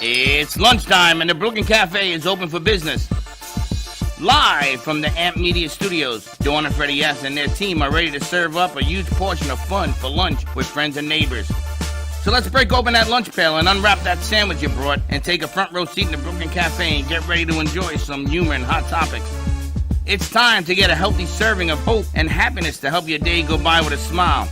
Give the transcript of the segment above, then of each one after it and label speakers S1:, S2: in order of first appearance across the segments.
S1: It's lunchtime and the Brooklyn Cafe is open for business. Live from the Amp Media Studios, Dawn and Freddie S. and their team are ready to serve up a huge portion of fun for lunch with friends and neighbors. So let's break open that lunch pail and unwrap that sandwich you brought and take a front row seat in the Brooklyn Cafe and get ready to enjoy some humor and hot topics. It's time to get a healthy serving of hope and happiness to help your day go by with a smile.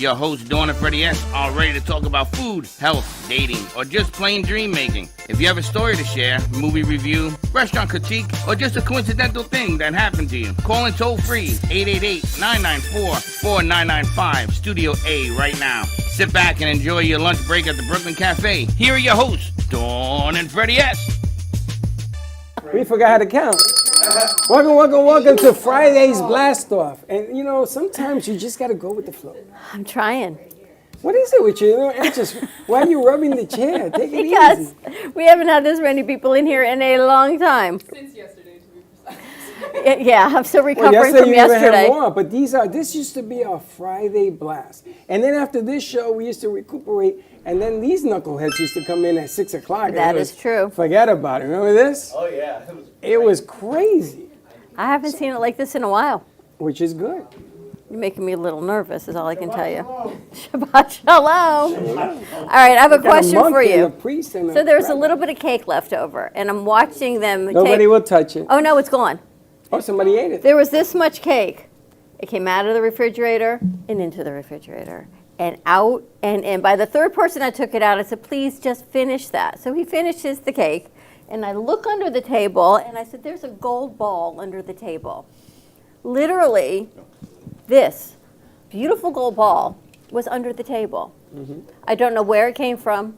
S1: Your hosts, Dawn and Freddie S., are ready to talk about food, health, dating, or just plain dream making. If you have a story to share, movie review, restaurant critique, or just a coincidental thing that happened to you, call in toll free 888-994-4995, Studio A right now. Sit back and enjoy your lunch break at the Brooklyn Cafe. Here are your hosts, Dawn and Freddie S.
S2: We forgot how to count. Welcome to Friday's Blast Off. And you know, sometimes you just got to go with the flow.
S3: I'm trying.
S2: What is it with you? It's just, why are you rubbing the chair? Take it
S3: because
S2: easy.
S3: We haven't had this many people in here in a long time.
S4: Since yesterday, to be precise.
S3: Yeah, I'm still recovering from
S2: you
S3: yesterday.
S2: Even had more, but this used to be our Friday blast. And then after this show, we used to recuperate. And then these knuckleheads used to come in at 6 o'clock.
S3: That is true.
S2: Forget about it. Remember this?
S5: Oh, yeah.
S2: It was crazy.
S3: I haven't seen it like this in a while.
S2: Which is good.
S3: You're making me a little nervous, is all I can tell you. Shabbat shalom. All right, I have a question for you. So there's a little bit of cake left over, and I'm watching them.
S2: Nobody will touch it.
S3: Oh, no, it's gone.
S2: Oh, somebody ate it.
S3: There was this much cake. It came out of the refrigerator and into the refrigerator. And out, and by the third person that took it out, I said, please just finish that. So he finishes the cake, and I look under the table, and I said, there's a gold ball under the table. Literally, this beautiful gold ball was under the table. Mm-hmm. I don't know where it came from.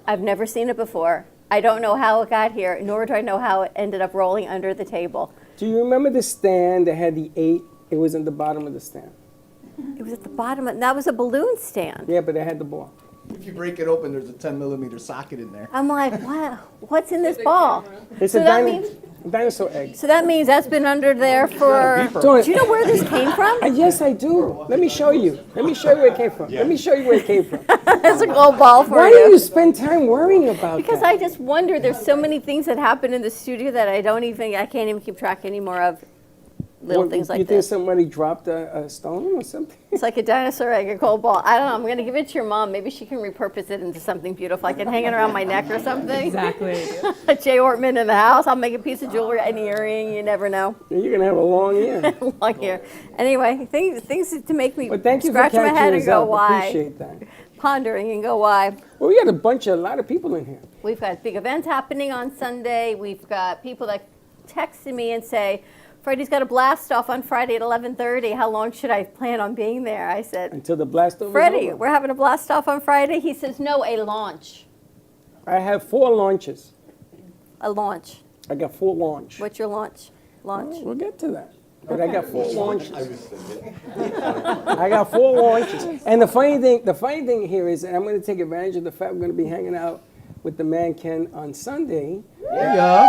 S3: I've never seen it before. I don't know how it got here, nor do I know how it ended up rolling under the table.
S2: Do you remember the stand that had the 8? It was at the bottom of the stand.
S3: It was at the bottom. That was a balloon stand.
S2: Yeah, but it had the ball.
S5: If you break it open, there's a 10-millimeter socket in there.
S3: I'm like, wow, what's in this ball?
S2: It's
S3: so
S2: a dinosaur egg.
S3: So that means that's been under there for... Do you know where this came from?
S2: Yes, I do. Let me show you. Let me show you where it came from. Yeah. Let me show you where it came from.
S3: It's a gold ball for
S2: Why
S3: you.
S2: do you spend time worrying about
S3: because
S2: that?
S3: I just wonder. There's so many things that happen in the studio that I can't even keep track anymore of. Little things like
S2: this. You think
S3: this.
S2: Somebody dropped a stone or something?
S3: It's like a dinosaur egg, a gold ball. I don't know. I'm going to give it to your mom. Maybe she can repurpose it into something beautiful. I can hang it around my neck or something.
S4: Exactly.
S3: Jay Ortman in the house. I'll make a piece of jewelry, an earring. You never know.
S2: You're going to have a long ear.
S3: Long ear. Anyway, things to make me
S2: scratch
S3: my head and go, why?
S2: Appreciate that.
S3: Pondering and go, why?
S2: Well, we got a lot of people in here.
S3: We've got big events happening on Sunday. We've got people that texted me and say, Freddie's got a blast off on Friday at 11:30. How long should I plan on being there? I said,
S2: until the blast off.
S3: Freddie, we're having a blast off on Friday. He says, no, a launch.
S2: I have 4 launches.
S3: A launch.
S2: I got 4 launch.
S3: What's your launch? Launch.
S2: We'll get to that. But I got 4 launches. I got 4 launches. And the funny thing here is, and I'm going to take advantage of the fact we're going to be hanging out with the man Ken on Sunday.
S5: Yeah.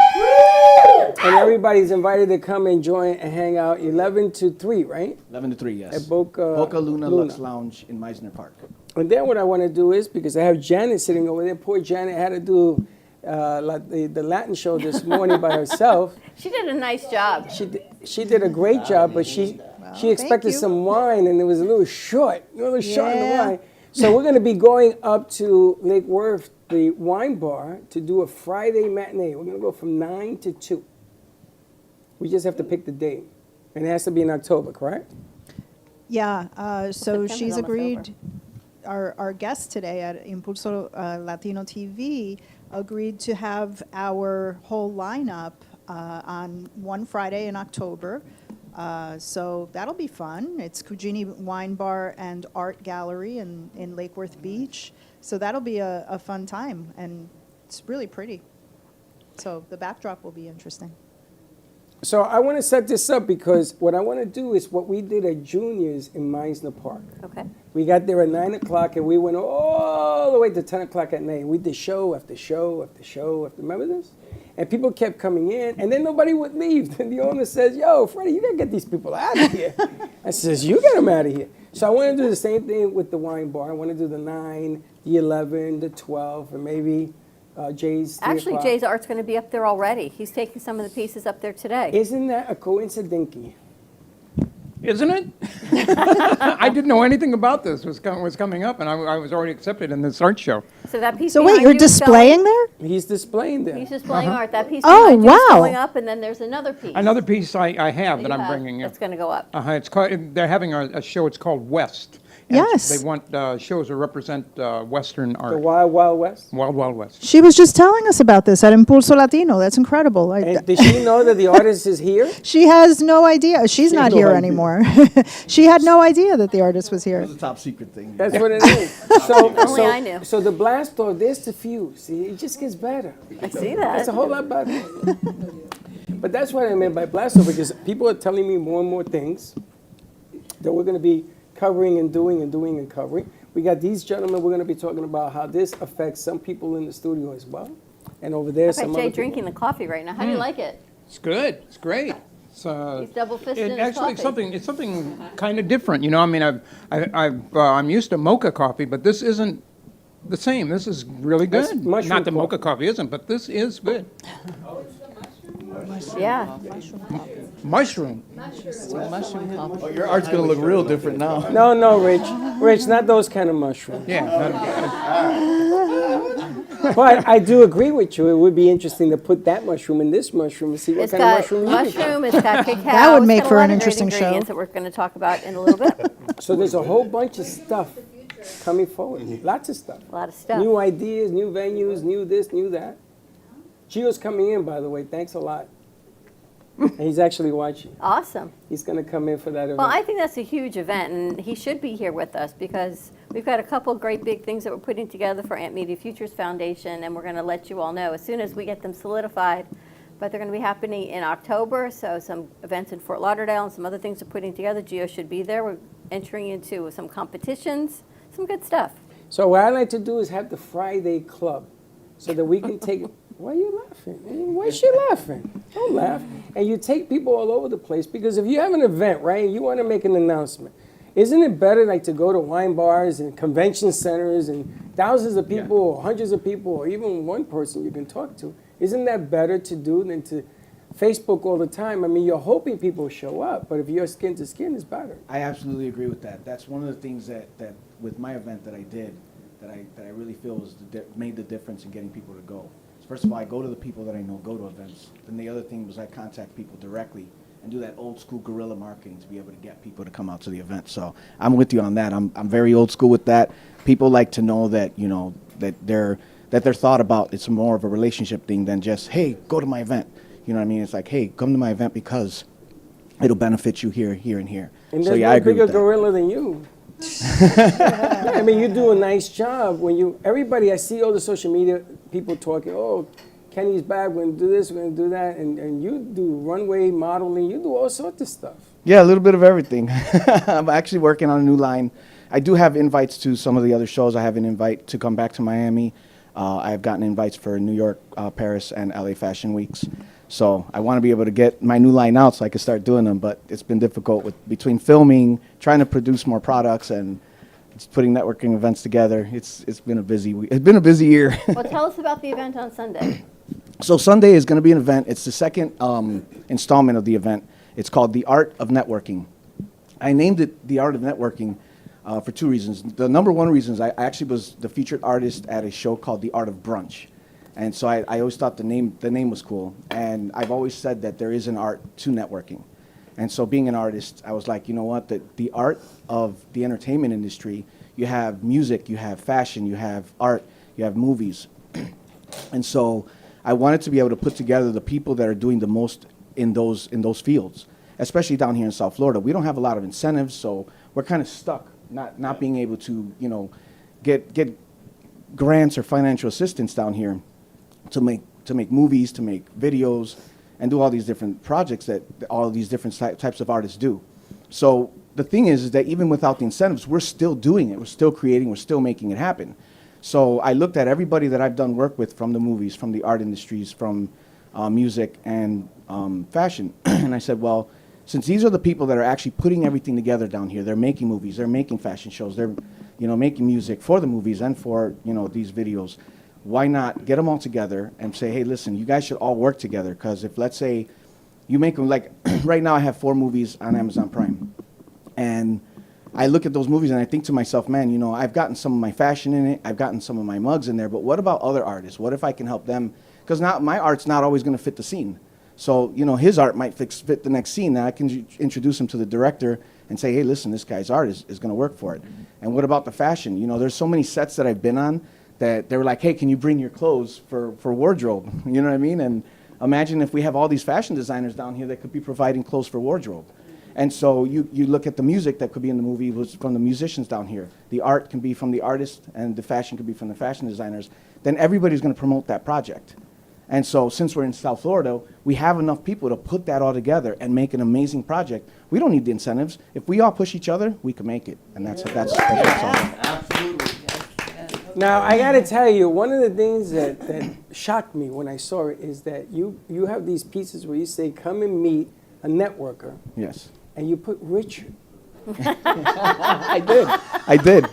S2: And everybody's invited to come and join and hang out 11 to 3, right?
S5: 11 to 3, yes.
S2: At Boca
S5: Luna Lux Lounge in Meisner Park.
S2: And then what I want to do is, because I have Janet sitting over there, poor Janet had to do the Latin show this morning by herself.
S3: She did a nice job.
S2: She did a great job, but she expected some wine, and it was a little short, short in the wine. So we're going to be going up to Lake Worth, the wine bar, to do a Friday matinee. We're going to go from 9 to 2. We just have to pick the date. And it has to be in October, correct?
S6: Yeah, so
S3: September's
S6: she's
S3: almost
S6: agreed, our guest today at Impulso Latino TV agreed to have our whole lineup on one Friday in October. So that'll be fun. It's Cugini Wine Bar and Art Gallery in Lake Worth Beach. So that'll be a fun time, and it's really pretty. So the backdrop will be interesting.
S2: So I want to set this up because what I want to do is what we did at Junior's in Meisner Park.
S3: Okay.
S2: We got there at 9 o'clock and we went all the way to 10 o'clock at night. We did show after show after show after, remember this? And people kept coming in and then nobody would leave. And the owner says, yo, Freddie, you got to get these people out of here. I says, you get them out of here. So I want to do the same thing with the wine bar. I want to do the 9, the 11, the 12, and maybe Jay's 3
S3: Actually,
S2: o'clock.
S3: Jay's art's going to be up there already. He's taking some of the pieces up there today.
S2: Isn't that a coincidence?
S4: Isn't it? I didn't know anything about this was coming up, and I was already accepted in this art show.
S3: So that piece
S6: So wait,
S3: behind
S6: you're
S3: you is
S6: displaying there?
S2: He's displaying there.
S3: He's displaying art. That piece
S6: Oh,
S3: behind you is
S6: wow.
S3: going up, and then there's another piece.
S4: Another piece I have that
S3: you
S4: I'm
S3: have
S4: bringing in.
S3: That's going to go up.
S4: It's called, they're having a show, it's called West. And
S6: Yes.
S4: They want shows that represent Western art.
S2: The Wild Wild West.
S4: Wild Wild West.
S6: She was just telling us about this at Impulso Latino. That's incredible.
S2: And did she know that the artist is here?
S6: She has no idea. She's not
S2: no
S6: here
S2: idea.
S6: anymore. She had no idea that the artist was here.
S5: It was a top secret thing.
S2: That's what it is. So,
S3: Only I knew.
S2: so the blast door, there's the fuse. See, it just gets better.
S3: I see
S2: That's
S3: that.
S2: a whole lot better. But that's what I meant by blast door, because people are telling me more and more things that we're going to be covering and doing and covering. We got these gentlemen, we're going to be talking about how this affects some people in the studio as well. And over there,
S3: I
S2: some
S3: bet
S2: other
S3: Jay drinking the coffee right now. How do you like it?
S4: It's good. It's great. It's,
S3: He's double-fisted in his
S4: actually,
S3: coffee.
S4: it's something kind of different. You know, I mean, I'm used to mocha coffee, but this isn't the same. This is really
S2: That's
S4: good.
S2: mushroom
S4: Not that
S2: coffee.
S4: mocha coffee isn't, but this is good.
S3: Yeah.
S4: Mushroom.
S5: Oh, your art's gonna look real different now.
S2: No, Rich. Rich, not those kind of mushrooms.
S4: Yeah.
S2: But I do agree with you. It would be interesting to put that mushroom in this mushroom and see what
S3: It's
S2: kind of
S3: got
S2: mushroom you
S3: mushroom, it's got cacao.
S6: That would
S3: it's
S6: make
S3: got a
S6: for
S3: lot
S6: an
S3: of great
S6: interesting show.
S3: ingredients that we're going to talk about in a little bit.
S2: get. So there's a whole bunch of stuff coming forward. Lots of stuff.
S3: A lot of stuff.
S2: New ideas, new venues, new this, new that. Gio's coming in, by the way. Thanks a lot. And he's actually watching.
S3: Awesome.
S2: He's going to come in for that event.
S3: Well, I think that's a huge event, and he should be here with us because we've got a couple great big things that we're putting together for Amp Media Futures Foundation, and we're going to let you all know as soon as we get them solidified. But they're going to be happening in October, so some events in Fort Lauderdale and some other things we're putting together. Gio should be there. We're entering into some competitions, some good stuff.
S2: So what I like to do is have the Friday club so that we can take... Why are you laughing? Why is she laughing? Don't laugh. And you take people all over the place because if you have an event, right, and you want to make an announcement, isn't it better like to go to wine bars and convention centers and thousands of people or hundreds of people or even one person you can talk to? Isn't that better to do than to Facebook all the time? I mean, you're hoping people show up, but if you're skin to skin, it's better.
S5: I absolutely agree with that. That's one of the things that with my event that I did that I really feel was made the difference in getting people to go. First of all, I go to the people that I know go to events. Then the other thing was I contact people directly and do that old school guerrilla marketing to be able to get people to come out to the event. So I'm with you on that. I'm very old school with that. People like to know that, you know, that they're thought about. It's more of a relationship thing than just, hey, go to my event. You know what I mean? It's like, hey, come to my event because it'll benefit you here, here, and here.
S2: And
S5: So
S2: there's
S5: yeah,
S2: no
S5: I agree
S2: bigger
S5: with that.
S2: gorilla than you. I mean, you do a nice job when you. Everybody, I see all the social media people talking. Oh, Kenny's back. We're gonna do this. We're gonna do that. And you do runway modeling. You do all sorts of stuff.
S5: Yeah, a little bit of everything. I'm actually working on a new line. I do have invites to some of the other shows. I have an invite to come back to Miami. I've gotten invites for New York, Paris, and LA Fashion Weeks. So I want to be able to get my new line out so I can start doing them. But it's been difficult between filming, trying to produce more products, and just putting networking events together. It's been a busy week. It's been a busy year.
S3: Well, tell us about the event on Sunday.
S5: So Sunday is going to be an event. It's the second installment of the event. It's called The Art of Networking. I named it The Art of Networking for two reasons. The number one reason is I actually was the featured artist at a show called The Art of Brunch. And so I always thought the name was cool. And I've always said that there is an art to networking. And so being an artist, I was like, you know what, the art of the entertainment industry, you have music, you have fashion, you have art, you have movies. And so I wanted to be able to put together the people that are doing the most in those fields, especially down here in South Florida. We don't have a lot of incentives, so we're kind of stuck, not being able to, you know, get grants or financial assistance down here to make movies, to make videos, and do all these different projects that all these different types of artists do. So the thing is that even without the incentives, we're still doing it. We're still creating. We're still making it happen. So I looked at everybody that I've done work with from the movies, from the art industries, from music and fashion, and I said, well, since these are the people that are actually putting everything together down here, they're making movies, they're making fashion shows, they're, you know, making music for the movies and for, you know, these videos. why not get them all together and say, hey, listen, you guys should all work together, because if, let's say, you make them, like, right now I have 4 movies on Amazon Prime, and I look at those movies and I think to myself, man, you know, I've gotten some of my fashion in it, I've gotten some of my mugs in there, but what about other artists? What if I can help them? Because now my art's not always going to fit the scene. So, you know, his art might fit the next scene. Now I can introduce him to the director and say, hey, listen, this guy's art is going to work for it. And what about the fashion? You know, there's so many sets that I've been on that they were like, hey, can you bring your clothes for wardrobe? You know what I mean? And imagine if we have all these fashion designers down here that could be providing clothes for wardrobe. And so you look at the music that could be in the movie was from the musicians down here. The art can be from the artist, and the fashion could be from the fashion designers. Then everybody's going to promote that project. And so since we're in South Florida, we have enough people to put that all together and make an amazing project. We don't need the incentives. If we all push each other, we can make it. And that's all.
S1: Absolutely.
S2: Now, I got to tell you, one of the things that shocked me when I saw it is that you have these pieces where you say, come and meet a networker.
S5: Yes.
S2: And you put Richard.
S5: I did.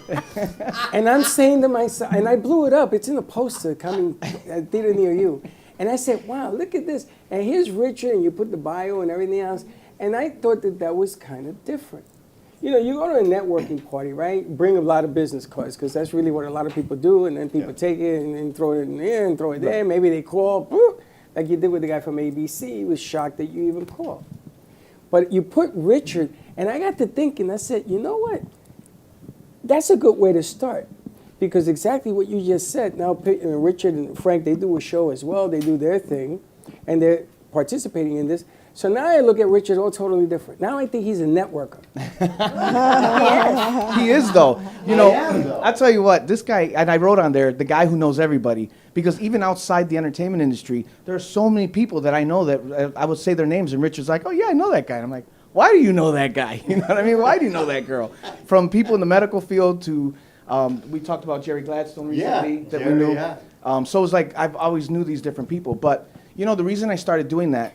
S2: And I'm saying to myself, and I blew it up. It's in the poster coming at theater near you. And I said, wow, look at this. And here's Richard, and you put the bio and everything else. And I thought that was kind of different. You know, you go to a networking party, right? Bring a lot of business cards, because that's really what a lot of people do. And then people take it and then throw it in there and throw it there. Maybe they call, boop, like you did with the guy from ABC. He was shocked that you even called. But you put Richard, and I got to thinking, I said, you know what? That's a good way to start. Because exactly what you just said, now Richard and Frank, they do a show as well. They do their thing, and they're participating in this. So now I look at Richard all totally different. Now I think he's a networker.
S5: He is, though. You know, I tell you what, this guy, and I wrote on there, the guy who knows everybody, because even outside the entertainment industry, there are so many people that I know that I would say their names, and Richard's like, oh, yeah, I know that guy. And I'm like, why do you know that guy? You know what I mean? Why do you know that girl? From people in the medical field to, we talked about Jerry Gladstone recently that we knew. Yeah. So it was like, I've always knew these different people. But, you know, the reason I started doing that,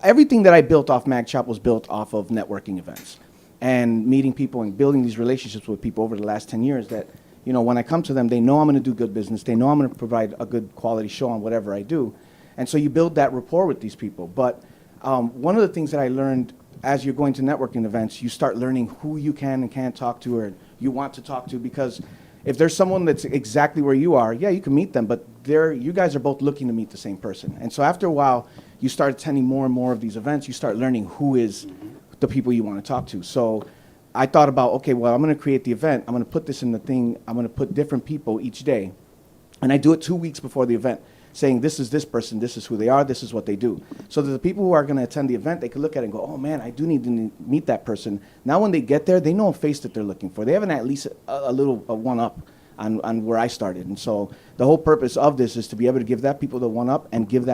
S5: everything that I built off Mag Chop was built off of networking events and meeting people and building these relationships with people over the last 10 years that, you know, when I come to them, they know I'm going to do good business. They know I'm going to provide a good quality show on whatever I do. And so you build that rapport with these people. But one of the things that I learned as you're going to networking events, you start learning who you can and can't talk to or you want to talk to, because if there's someone that's exactly where you are, yeah, you can meet them, but you guys are both looking to meet the same person. And so after a while, you start attending more and more of these events, you start learning who is the people you want to talk to. So I thought about, okay, well, I'm going to create the event. I'm going to put this in the thing. I'm going to put different people each day. And I do it 2 weeks before the event, saying this is this person, this is who they are, this is what they do. So that the people who are going to attend the event, they can look at it and go, oh man, I do need to meet that person. Now when they get there, they know a face that they're looking for. They have at least a little one-up on where I started. And so the whole purpose of this is to be able to give that people the one-up and give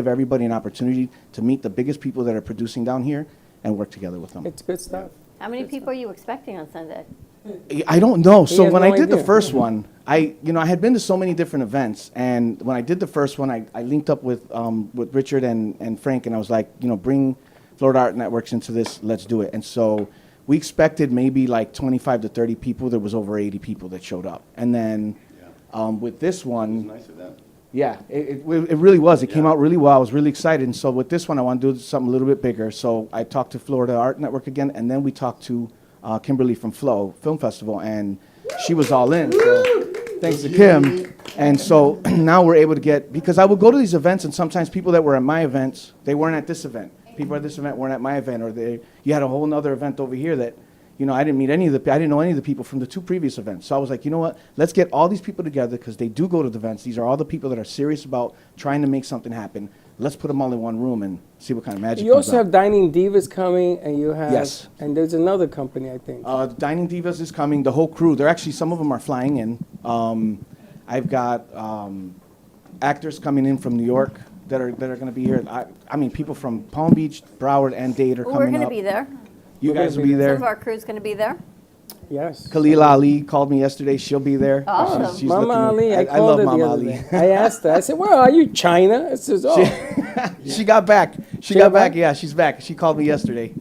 S5: everybody an opportunity to meet the biggest people that are producing down here and work together with them.
S2: It's good stuff.
S3: How many people are you expecting on Sunday?
S5: I don't know. So when I did
S2: idea.
S5: the first one, I had been to so many different events, and when I did the first one, I linked up with Richard and Frank, and I was like, bring Florida Art Networks into this. Let's do it. And so we expected maybe like 25 to 30 people. There was over 80 people that showed up. And then with this one,
S7: Nice of them.
S5: yeah, it really was. It came out really well. I was really excited. And so with this one, I want to do something a little bit bigger. So I talked to Florida Art Network again, and then we talked to Kimberly from Flow Film Festival, and she was all in. So thanks to Kim. And so now we're able to get, because I would go to these events, and sometimes people that were at my events, they weren't at this event. People at this event weren't at my event, or you had a whole other event over here that, I didn't know any of the people from the 2 previous events. So I was like, you know what? Let's get all these people together, because they do go to the events. These are all the people that are serious about trying to make something happen. Let's put them all in one room and see what kind of magic
S2: You
S5: comes
S2: also
S5: out.
S2: have Dining Divas coming, and you have,
S5: Yes.
S2: and there's another company, I think.
S5: Dining Divas is coming. The whole crew. Some of them are flying in. I've got actors coming in from New York that are going to be here. I mean, people from Palm Beach, Broward, and Dade are coming up.
S3: We're going to be there.
S5: You guys will be
S3: Some of
S5: there.
S3: our crew's going to be there.
S2: Yes.
S5: Khalil Ali called me yesterday. She'll be there.
S3: Awesome.
S5: She's
S2: Mama
S5: looking-
S2: Ali, I
S5: I
S2: called
S5: love
S2: her
S5: Mama
S2: the other
S5: Ali.
S2: day. I asked her, I said, where are you, China? It says, oh.
S5: She got back. She
S2: She
S5: got
S2: got
S5: back.
S2: back?
S5: Yeah, she's back. She called me yesterday.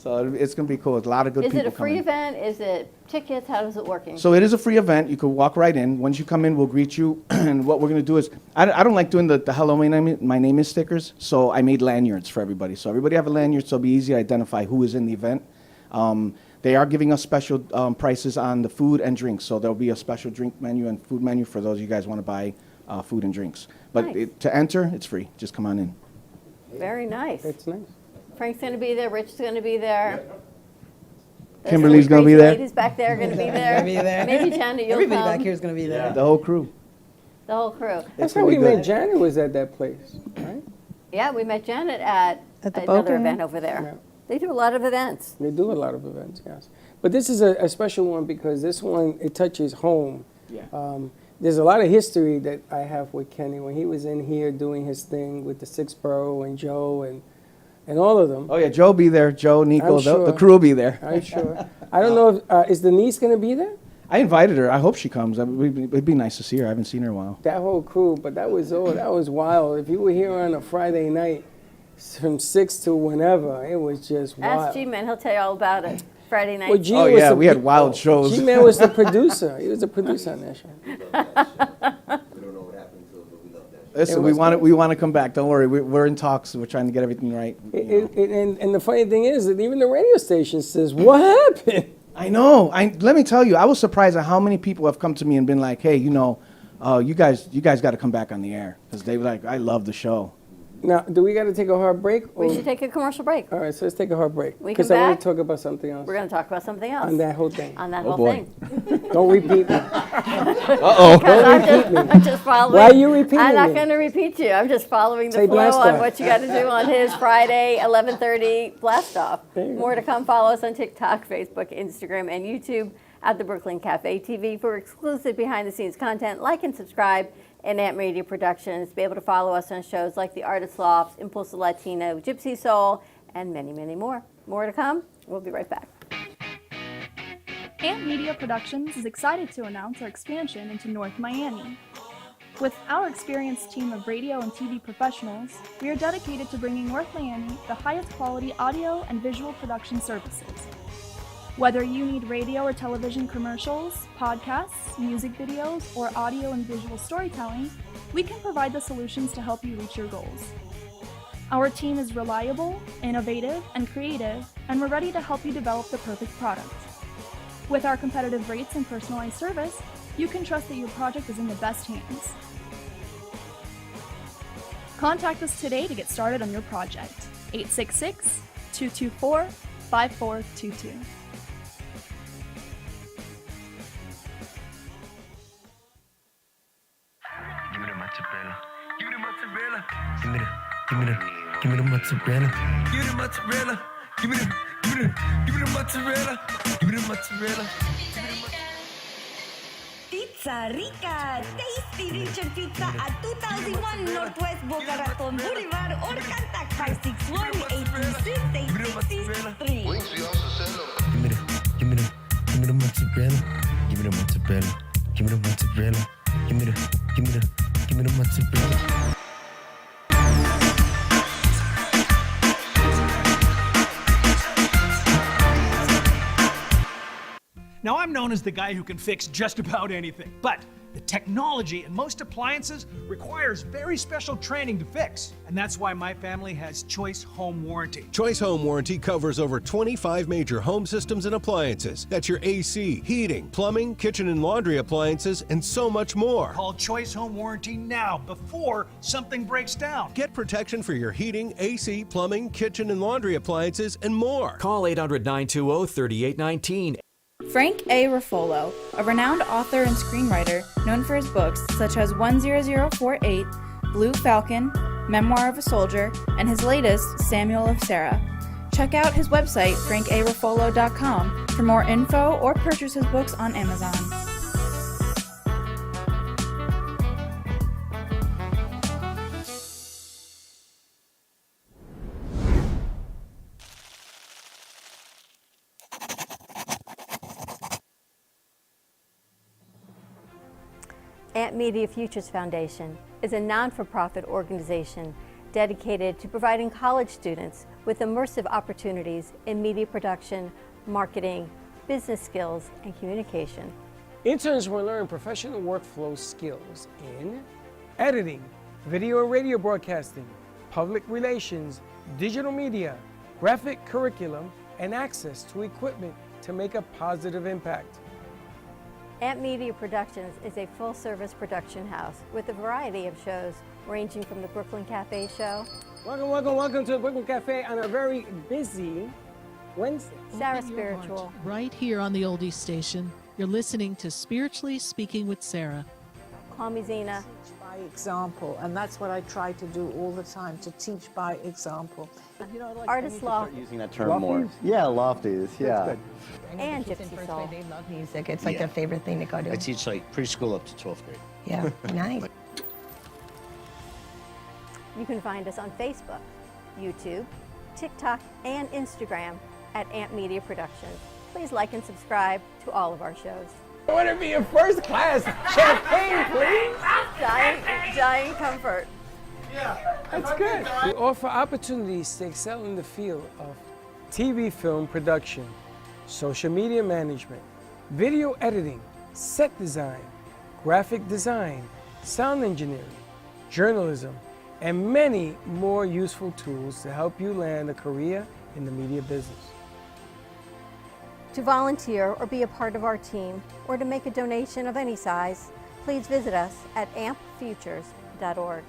S5: So it's going to be cool. It's a lot of good
S3: Is
S5: people
S3: it a free
S5: coming.
S3: event? Is it tickets? How is it working?
S5: So it is a free event. You could walk right in. Once you come in, we'll greet you. And what we're going to do is, I don't like doing the hello, my name is stickers. So I made lanyards for everybody. So everybody have a lanyard, so it'll be easy to identify who is in the event. They are giving us special prices on the food and drinks. So there'll be a special drink menu and food menu for those of you guys want to buy food and drinks. But
S3: Nice.
S5: to enter, it's free. Just come on in.
S3: Very nice.
S2: That's nice.
S3: Frank's going to be there. Rich is going to be there. There's
S5: Kimberly's
S3: some
S5: gonna be
S3: crazy
S5: there.
S3: Ladies back there are going to be there.
S7: Gonna be there.
S3: Maybe Janet, you'll
S7: Everybody
S3: come.
S7: back here is going to be there.
S5: The whole crew.
S3: The whole crew.
S2: That's
S5: gonna
S2: how
S5: be
S2: we
S5: good.
S2: met. Janet was at that place, right?
S3: Yeah, we met Janet at
S6: At the
S3: another
S6: Boca.
S3: event over there.
S2: Yeah.
S3: They do a lot of events.
S2: They do a lot of events, yes. But this is a special one because this one, it touches home.
S5: Yeah.
S2: There's a lot of history that I have with Kenny when he was in here doing his thing with the Six Borough and Joe and all of them.
S5: Oh, yeah, Joe be there. Joe, Nico,
S2: I'm sure.
S5: the crew will be there.
S2: I'm sure. I don't know if, is Denise going to be there?
S5: I invited her. I hope she comes. It'd be nice to see her. I haven't seen her in a while.
S2: That whole crew, but that was wild. If you were here on a Friday night from 6 to whenever, it was just wild.
S3: Ask G-Man, he'll tell you all about it. Friday night.
S2: Well, G
S5: Oh,
S2: was
S5: yeah,
S2: the-
S5: we had wild shows.
S2: G-Man was the producer. He was the producer on that show.
S5: Listen, we want to come back. Don't worry. We're in talks. We're trying to get everything right.
S2: And the funny thing is that even the radio station says, what happened?
S5: I know. Let me tell you, I was surprised at how many people have come to me and been like, hey, you guys got to come back on the air. Because they were like, I love the show.
S2: Now, do we got to take a hard break?
S3: We should take a commercial break.
S2: All right, so let's take a hard break.
S3: We
S2: Because
S3: come
S2: I want
S3: back?
S2: to talk about something else.
S3: We're going to talk about something else.
S2: On that whole thing.
S3: On that
S5: Oh,
S3: whole
S5: boy.
S3: thing.
S2: Don't repeat me.
S5: Uh-oh.
S3: Because I'm just following.
S2: Why are you repeating
S3: I'm not
S2: me?
S3: going to repeat you. I'm just following the
S2: Say
S3: flow
S2: blast
S3: on
S2: off.
S3: what you got to do on his Friday 11:30 blast off.
S2: There you go.
S3: More to come. Follow us on TikTok, Facebook, Instagram, and YouTube at the Brooklyn Cafe TV for exclusive behind-the-scenes content. Like and subscribe. And Amp Media Productions. Be able to follow us on shows like The Artist Lofts, Impulse Latino, Gypsy Soul, and many, many more. More to come. We'll be right back.
S8: Amp Media Productions is excited to announce our expansion into North Miami. With our experienced team of radio and TV professionals, we are dedicated to bringing North Miami the highest quality audio and visual production services. Whether you need radio or television commercials, podcasts, music videos, or audio and visual storytelling, we can provide the solutions to help you reach your goals. Our team is reliable, innovative, and creative, and we're ready to help you develop the perfect product. With our competitive rates and personalized service, you can trust that your project is in the best hands. Contact us today to get started on your project. 866-224-5422.
S9: Give me the mozzarella. Give me the mozzarella. Give me the mozzarella. Give me the mozzarella. Give me the mozzarella. Give me the mozzarella.
S10: Pizza Rica, tasty Richard Pizza at 2001 Northwest Boca Raton Boulevard or contact 561-826-8663.
S9: Give me the mozzarella. Give me the mozzarella. Give me the mozzarella. Give me the mozzarella.
S11: Now, I'm known as the guy who can fix just about anything, but the technology in most appliances requires very special training to fix. And that's why my family has Choice Home Warranty.
S12: Choice Home Warranty covers over 25 major home systems and appliances. That's your AC, heating, plumbing, kitchen and laundry appliances, and so much more.
S11: Call Choice Home Warranty now before something breaks down.
S12: Get protection for your heating, AC, plumbing, kitchen and laundry appliances, and more.
S13: Call 800-920-3819.
S14: Frank A. Ruffolo, a renowned author and screenwriter known for his books such as 10048, Blue Falcon, Memoir of a Soldier, and his latest, Samuel of Sarah. Check out his website, frankaruffolo.com, for more info or purchase his books on Amazon.
S3: Amp Media Futures Foundation is a non-for-profit organization dedicated to providing college students with immersive opportunities in media production, marketing, business skills, and communication.
S2: Interns will learn professional workflow skills in editing, video and radio broadcasting, public relations, digital media, graphic curriculum, and access to equipment to make a positive impact.
S3: Amp Media Productions is a full-service production house with a variety of shows ranging from the Brooklyn Cafe show.
S2: Welcome to the Brooklyn Cafe on a very busy Wednesday.
S3: Sarah Spiritual.
S7: Right here on the Oldies station, you're listening to Spiritually Speaking with Sarah.
S3: Call me Zena.
S13: By example, and that's what I try to do all the time, to teach by example.
S3: You know, Artist Law.
S15: Using that term more. Yeah, lofties, yeah.
S3: And Gypsy Soul.
S16: They love music. It's like their favorite thing to go to.
S15: I teach like preschool up to 12th grade.
S16: Yeah, nice.
S3: You can find us on Facebook, YouTube, TikTok, and Instagram at Amp Media Productions. Please like and subscribe to all of our shows.
S2: I want to be in first class. Champagne, please.
S3: Dying comfort.
S2: Yeah, that's good. We offer opportunities to excel in the field of TV film production, social media management, video editing, set design, graphic design, sound engineering, journalism, and many more useful tools to help you land a career in the media business.
S3: To volunteer or be a part of our team, or to make a donation of any size, please visit us at ampfutures.org.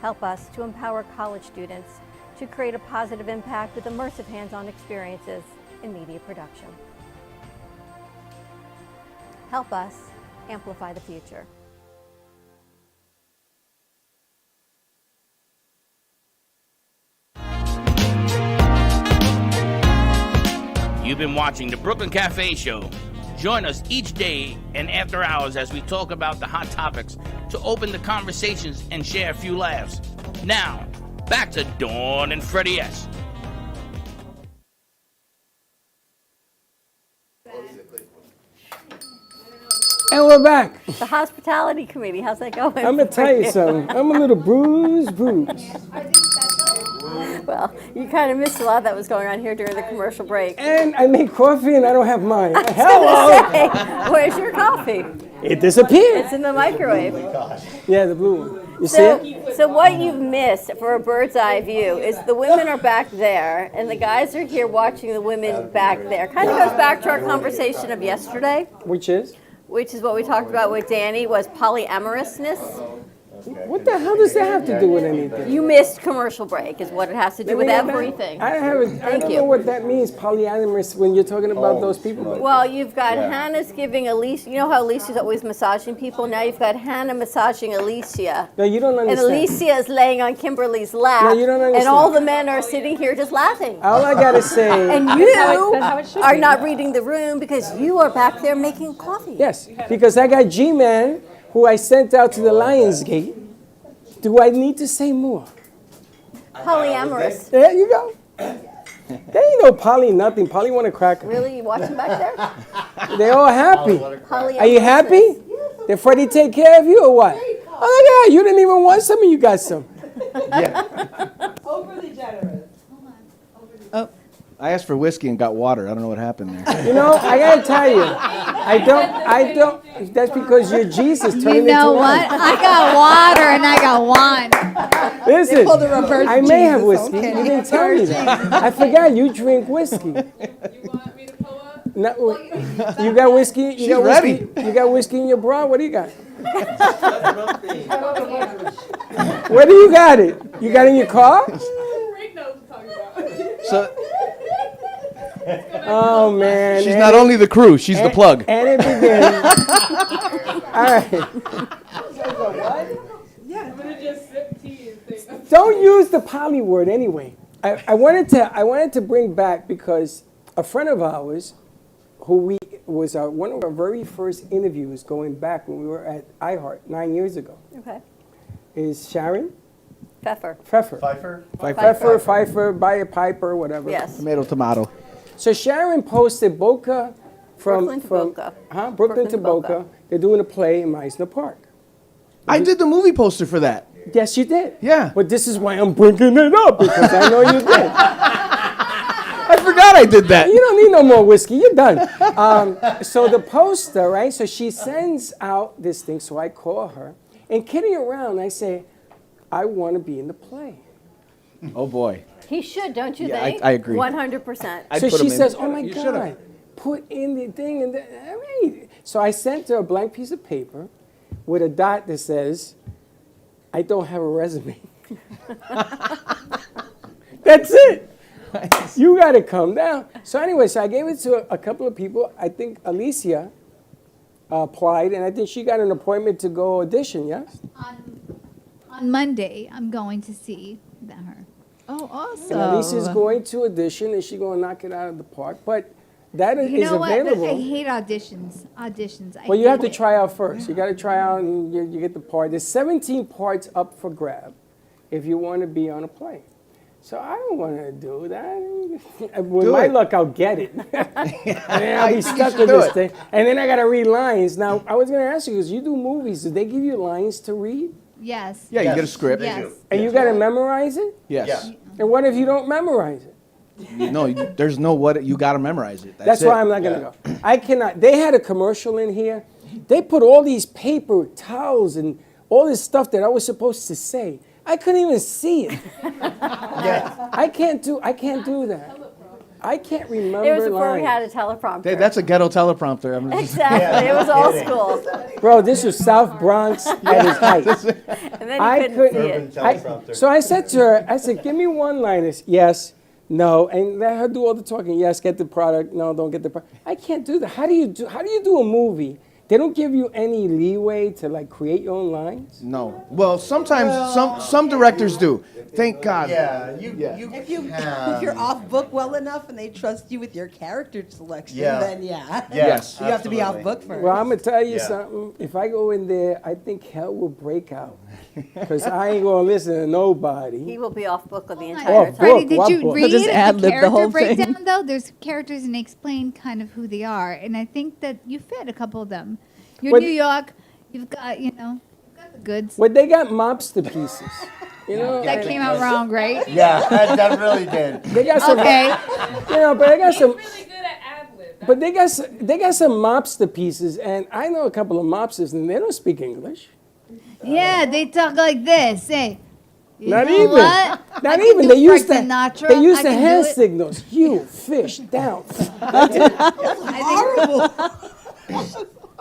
S3: Help us to empower college students to create a positive impact with immersive hands-on experiences in media production. Help us amplify the future.
S1: You've been watching the Brooklyn Cafe Show. Join us each day and after hours as we talk about the hot topics to open the conversations and share a few laughs. Now, back to Dawn and Freddie S.
S2: And we're back.
S3: The Hospitality Committee, how's that going?
S2: I'm going to tell you something. I'm a little bruised.
S3: Well, you kind of missed a lot that was going on here during the commercial break.
S2: And I made coffee and I don't have mine.
S3: I was
S2: Hello.
S3: gonna say, where's your coffee?
S2: It disappeared.
S3: It's in the microwave.
S2: Yeah, the blue one. You see it?
S3: So what you've missed for a bird's eye view is the women are back there and the guys are here watching the women back there. Kind of goes back to our conversation of yesterday.
S2: Which is?
S3: Which is what we talked about with Danny, was polyamorousness.
S2: What the hell does that have to do with anything?
S3: You missed commercial break is what it has to do with everything.
S2: I don't know what that means, polyamorous, when you're talking about those people.
S3: Well, you've got Hannah's giving Alicia, you know how Alicia's always massaging people? Now you've got Hannah massaging Alicia.
S2: No, you don't understand.
S3: And Alicia is laying on Kimberly's lap.
S2: No, you don't understand.
S3: And all the men are sitting here just laughing.
S2: All I got to say...
S3: And you are not reading the room because you are back there making coffee.
S2: Yes, because I got G-Man, who I sent out to the Lionsgate. Do I need to say more?
S3: Polyamorous.
S2: There you go. There ain't no poly nothing. Poly want a cracker.
S3: Really? You watching back there?
S2: They all happy.
S3: Polyamorous.
S2: Are you happy? Did Freddie take care of you or what? Oh, yeah, you didn't even want some and you got some.
S15: Yeah.
S13: Overly generous.
S5: I asked for whiskey and got water. I don't know what happened there.
S2: You know, I gotta tell you, I don't, that's because you're Jesus turning into
S17: You know
S2: wine.
S17: what? I got water and I got wine.
S2: Listen,
S17: pulled the reverse
S2: I may have
S17: Jesus,
S2: whiskey.
S17: okay.
S2: You didn't tell me that. I forgot you drink whiskey. You got whiskey?
S5: She's ready.
S2: You got whiskey in your bra? What do you got? Where do you got it? You got it in your car?
S5: So,
S2: oh, man.
S5: she's not only the crew, she's the plug.
S2: And it begins. All right. Don't use the poly word anyway. I wanted to bring back, because a friend of ours, who was one of our very first interviews going back when we were at iHeart 9 years ago,
S3: Okay.
S2: is Sharon
S3: Pfeffer.
S2: Pfeffer, buy a piper, whatever.
S3: Yes.
S5: Tomato.
S2: So Sharon posted Boca
S3: Brooklyn to Boca.
S2: Brooklyn to Boca. They're doing a play in Meisner Park.
S5: I did the movie poster for that.
S2: Yes, you did.
S5: Yeah.
S2: But this is why I'm bringing it up, because I know you did.
S5: I forgot I did that.
S2: You don't need no more whiskey. You're done. So the poster, right? So she sends out this thing. So I call her. And kidding around, I say, I want to be in the play.
S5: Oh, boy.
S3: He should, don't you
S5: Yeah,
S3: think?
S5: I agree.
S3: 100%.
S2: So she says, oh, my
S5: You should've.
S2: God, put in the thing. And all right. So I sent her a blank piece of paper with a dot that says, I don't have a resume. That's it. You got to come down. So anyway, so I gave it to a couple of people. I think Alicia applied, and I think she got an appointment to go audition, yes?
S17: On Monday, I'm going to see her.
S6: Oh,
S2: And Alicia's going to audition, and she's going to knock it out of the park. But that
S17: You
S2: is
S17: know what?
S2: available.
S17: I hate auditions.
S2: Well, you have to
S17: hate it.
S2: try out first. You got to try out, and you get the part. There's 17 parts up for grab if you want to be on a play. So I don't want to do that. With my luck, I'll get it. And then I'll be stuck with this thing. And then I got to read lines. Now, I was going to ask you, because you do movies, do they give you lines to read?
S17: Yes.
S5: Yeah, you get a script.
S17: Yes.
S2: And you got to memorize it?
S5: Yes.
S2: And what if you don't memorize it?
S5: No, there's no what, you got to memorize it.
S2: That's why I'm not going to go. I cannot. They had a commercial in here. They put all these paper towels and all this stuff that I was supposed to say. I couldn't even see it. I can't do that. I can't remember
S3: It was before we
S2: lines.
S3: had a teleprompter.
S5: That's a ghetto teleprompter. I'm just-
S3: Exactly. It was old school.
S2: Bro, this was South Bronx at its height.
S3: And then you couldn't see it.
S2: So I said to her, I said, give me one-liners. Yes, no, and let her do all the talking. Yes, get the product. No, don't get the product. I can't do that. How do you do a movie? They don't give you any leeway to like create your own lines?
S5: No. Well, sometimes some directors do. Thank God.
S18: If you're off book well enough and they trust you with your character selection, then
S5: Yes.
S18: you have to be off book first.
S2: Well, I'm going to tell you something. If I go in there, I think hell will break out. Because I ain't going to listen to nobody.
S3: He will be off book the entire time.
S17: Freddie, did you read
S18: just
S17: the
S18: ad-lib the
S17: character
S18: whole thing.
S17: breakdown, though? There's characters and they explain kind of who they are. And I think that you fit a couple of them. You're
S2: What-
S17: New York. You've got, you've got the goods.
S2: But they got mobster pieces. You know,
S17: That came out wrong, right?
S15: Yeah, that really did.
S2: They got some,
S17: Okay.
S2: but they got some. But they got some mobster pieces, and I know a couple of mobsters, and they don't speak English.
S17: Yeah, they talk like this. Hey, you
S2: Not
S17: know
S2: even.
S17: what? I
S2: Not
S17: can
S2: even.
S17: do
S2: They used
S17: Frank
S2: the
S17: Sinatra.
S2: they used
S17: I
S2: the
S17: can
S2: hand
S17: do it.
S2: signals. You fish down.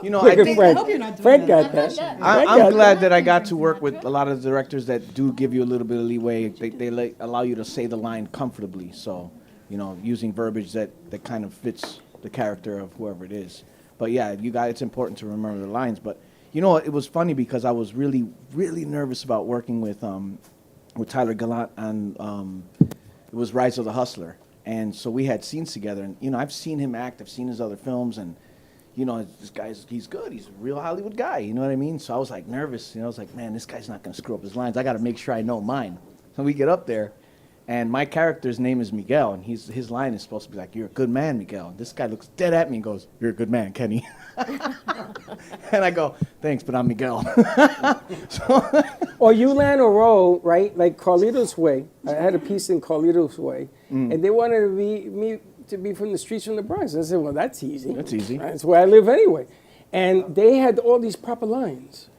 S5: You know,
S2: Look
S5: I
S2: at
S5: think
S2: Frank. Frank got that.
S5: I'm glad that I got to work with a lot of the directors that do give you a little bit of leeway. They allow you to say the line comfortably. So, using verbiage that kind of fits the character of whoever it is. But yeah, it's important to remember the lines. But it was funny because I was really, really nervous about working with Tyler Gallant on it was Rise of the Hustler, and so we had scenes together. And I've seen him act. I've seen his other films, and this he's good. He's a real Hollywood guy. You know what I mean? So I was like nervous. I was like, man, this guy's not going to screw up his lines. I got to make sure I know mine. So we get up there, and my character's name is Miguel, and his line is supposed to be like, "You're a good man, Miguel." And this guy looks dead at me and goes, "You're a good man, Kenny." And I go, "Thanks, but I'm Miguel."
S2: Or you land a role, right? Like Carlito's Way. I had a piece in Carlito's Way, and they wanted me to be from the streets from the Bronx. And I said, well, that's easy.
S5: That's easy.
S2: That's where I live anyway. And they had all these proper lines.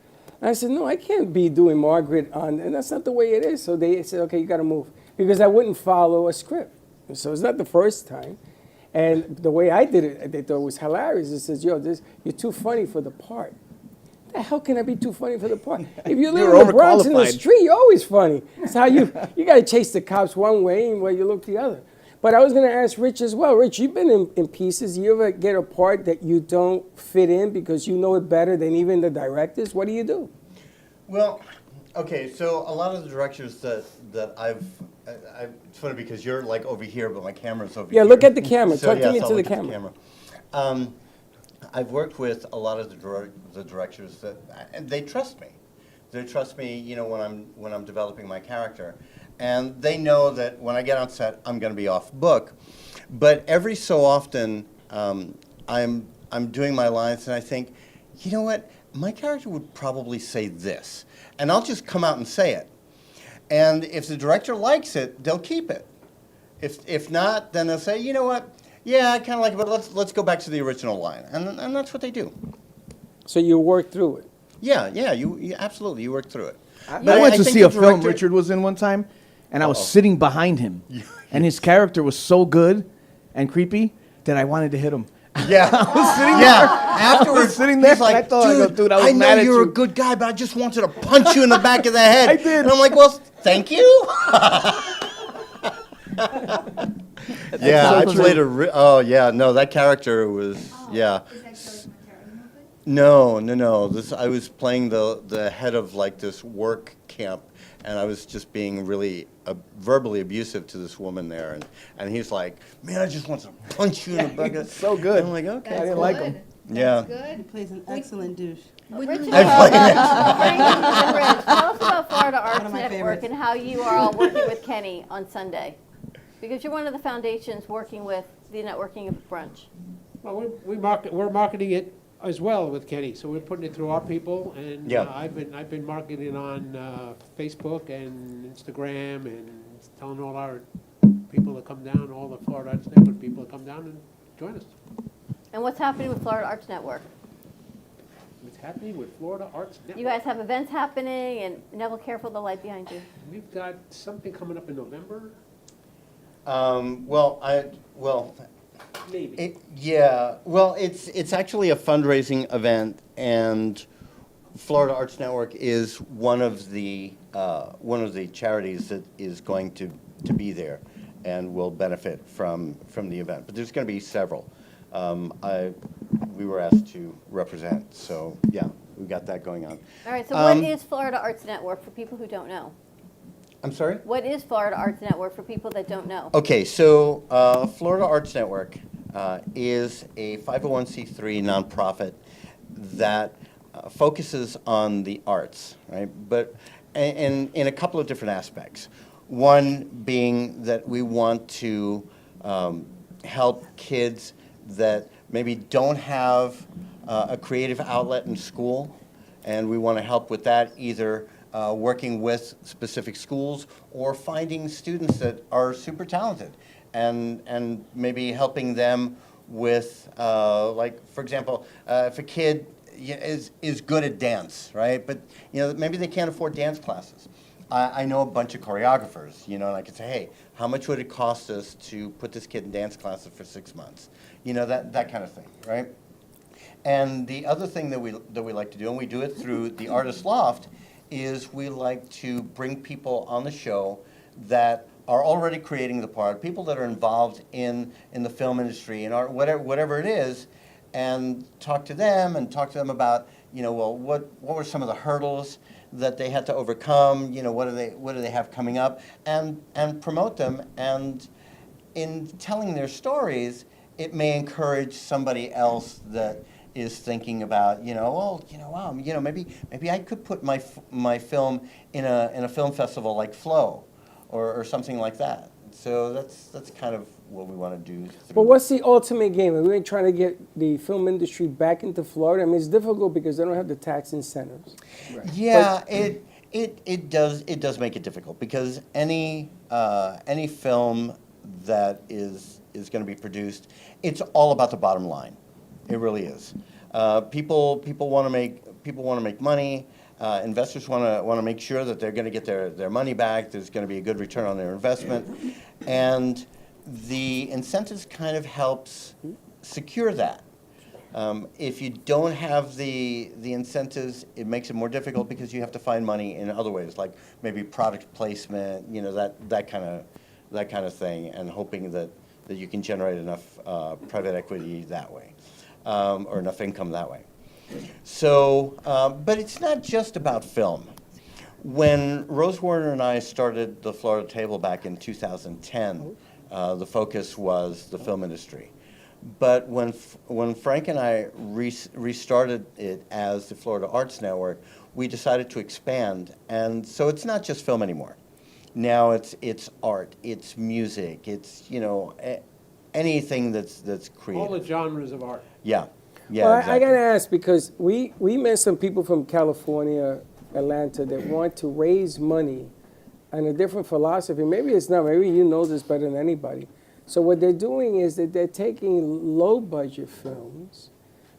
S2: And I said, no, I can't be doing Margaret and that's not the way it is. So they said, okay, you got to move. Because I wouldn't follow a script. And so it's not the first time. And the way I did it, they thought it was hilarious. It says, yo, you're too funny for the part. The hell can I be too funny for the part? If you live in the Bronx in the street, you're always funny. It's how you got to chase the cops one way and you look the other. But I was going to ask Rich as well. Rich, you've been in pieces. You ever get a part that you don't fit in because you know it better than even the directors? What do you do?
S15: Well, okay, so a lot of the directors that I've it's funny because you're like over here, but my camera's over here.
S2: Yeah, look at the camera.
S15: So,
S2: Talk to me
S15: I'll
S2: to the
S15: look at
S2: camera.
S15: I've worked with a lot of the directors and they trust me. They trust me, when I'm developing my character. And they know that when I get on set, I'm going to be off book. But every so often, I'm doing my lines, and I think, you know what? my character would probably say this. And I'll just come out and say it. And if the director likes it, they'll keep it. If not, then they'll say, you know what, yeah, I kind of like it, but let's go back to the original line. And that's what they do.
S2: So you work through it.
S15: Yeah, you absolutely, you work through it.
S5: I went to
S15: think
S5: see
S15: the
S5: a film
S15: director-
S5: Richard was in one time, and I was sitting behind him, and his character was so good and creepy that I wanted to hit him.
S15: Yeah.
S5: I was sitting
S15: Yeah.
S5: there.
S15: Afterwards,
S5: I was sitting there,
S15: he's like,
S5: and I thought,
S15: dude,
S5: I was
S15: I know
S5: mad at
S15: you're
S5: you.
S15: a good guy, but I just wanted to punch you in the back of the head.
S5: I did.
S15: And I'm like, well, thank you. Yeah, I played oh, yeah, no, that character was, yeah. No. I was playing the head of like this work camp, and I was just being really verbally abusive to this woman there, and he's like, man, I just want to punch you in the back.
S5: He's so good.
S15: I'm like, okay.
S5: I didn't like him.
S15: Yeah.
S18: He plays an excellent douche.
S3: Richard,
S15: I play
S3: Frank and Rich, tell us about Florida Arts
S18: of my
S3: Network
S18: favorites.
S3: and how you are all working with Kenny on Sunday. Because you're one of the foundations working with the networking of brunch.
S19: Well, we're marketing it as well with Kenny, so we're putting it through our people, and
S15: Yeah.
S19: I've been marketing on Facebook and Instagram, and telling all our people to come down, all the Florida Arts Network people to come down and join us.
S3: And what's happening with Florida Arts Network?
S19: What's happening with Florida Arts Network?
S3: You guys have events happening, and Neville, careful the light behind you.
S19: We've got something coming up in November. Maybe.
S15: It's actually a fundraising event, and Florida Arts Network is one of the charities that is going to be there and will benefit from the event. But there's going to be several. We were asked to represent, so yeah, we've got that going on.
S3: All right, so what is Florida Arts Network for people who don't know?
S15: I'm sorry?
S3: What is Florida Arts Network for people that don't know?
S15: Okay, so Florida Arts Network is a 501c3 nonprofit that focuses on the arts, right? But in a couple of different aspects. One being that we want to help kids that maybe don't have a creative outlet in school, and we want to help with that, either working with specific schools or finding students that are super talented and maybe helping them with, like, for example, if a kid is good at dance, right? But, maybe they can't afford dance classes. I know a bunch of choreographers, and I could say, hey, how much would it cost us to put this kid in dance classes for 6 months? That kind of thing, right? And the other thing that we like to do, and we do it through the Artist Loft, is we like to bring people on the show that are already creating the part, people that are involved in the film industry and art, whatever it is, and talk to them about, what were some of the hurdles that they had to overcome, what do they have coming up, and promote them. And in telling their stories, it may encourage somebody else that is thinking about, wow, maybe I could put my film in a film festival like Flow, or something like that. So that's kind of what we want to do.
S2: But what's the ultimate game? Are we trying to get the film industry back into Florida? I mean, it's difficult because they don't have the tax incentives.
S15: Right. Yeah, it does make it difficult, because any film that is going to be produced, it's all about the bottom line. It really is. People want to make money. Investors want to make sure that they're going to get their money back. There's going to be a good return on their investment, and the incentives kind of helps secure that. If you don't have the incentives, it makes it more difficult, because you have to find money in other ways, like maybe product placement, that kind of thing, and hoping that you can generate enough private equity that way, or enough income that way. So, but it's not just about film. When Rose Warner and I started the Florida Table back in 2010, the focus was the film industry. But when Frank and I restarted it as the Florida Arts Network, we decided to expand, and so it's not just film anymore. Now it's art, it's music, it's anything that's creative.
S19: All the genres of art.
S15: Yeah. Yeah,
S2: well,
S15: exactly.
S2: I got to ask, because we met some people from California, Atlanta, that want to raise money on a different philosophy. Maybe it's not. Maybe you know this better than anybody. So what they're doing is that they're taking low-budget films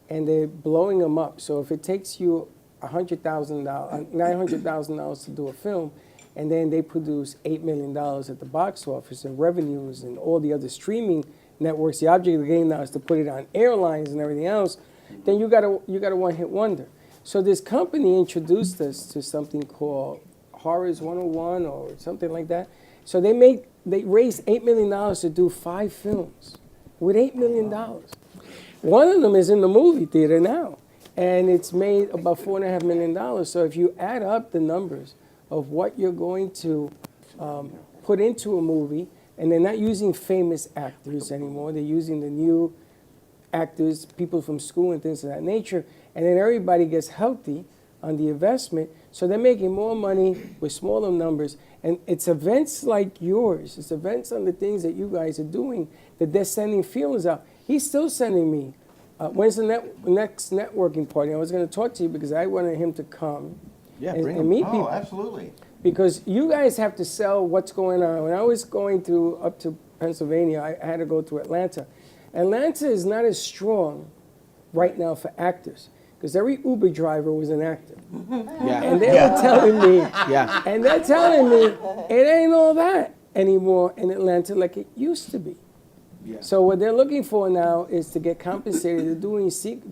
S2: and they're blowing them up. So if it takes you $900,000 to do a film, and then they produce $8 million at the box office and revenues and all the other streaming networks. The object of the game now is to put it on airlines and everything else. Then you got a one-hit wonder. So this company introduced us to something called Horrors 101 or something like that. So they raised $8 million to do 5 films with $8 million. One of them is in the movie theater now, and it's made about $4.5 million. So if you add up the numbers of what you're going to put into a movie, and they're not using famous actors anymore, they're using the new actors, people from school and things of that nature, and then everybody gets healthy on the investment, so they're making more money with smaller numbers. And it's events like yours, it's events on the things that you guys are doing, that they're sending feelers out. He's still sending me, when's the next networking party? I was going to talk to you because I wanted him to come and meet people.
S15: Oh, absolutely.
S2: Because you guys have to sell what's going on. When I was going up to Pennsylvania, I had to go to Atlanta. Atlanta is not as strong right now for actors, because every Uber driver was an actor.
S5: Yeah.
S2: And they were telling me,
S5: Yeah.
S2: and they're telling me, it ain't all that anymore in Atlanta like it used to be.
S5: Yeah.
S2: So what they're looking for now is to get compensated. They're doing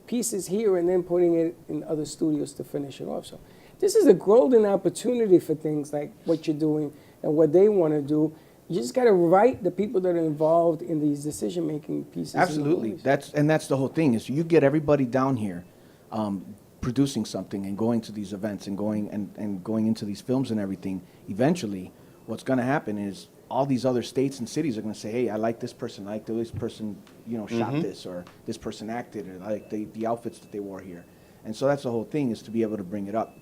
S2: pieces here and then putting it in other studios to finish it off. So this is a golden opportunity for things like what you're doing and what they want to do. You just got to write the people that are involved in these decision-making pieces.
S5: Absolutely. That's the whole thing, is you get everybody down here producing something and going to these events and going into these films and everything. Eventually, what's going to happen is all these other states and cities are going to say, hey, I like this person, I like this person, shot this, or this person acted, or I like the outfits that they wore here. And so that's the whole thing, is to be able to bring it up.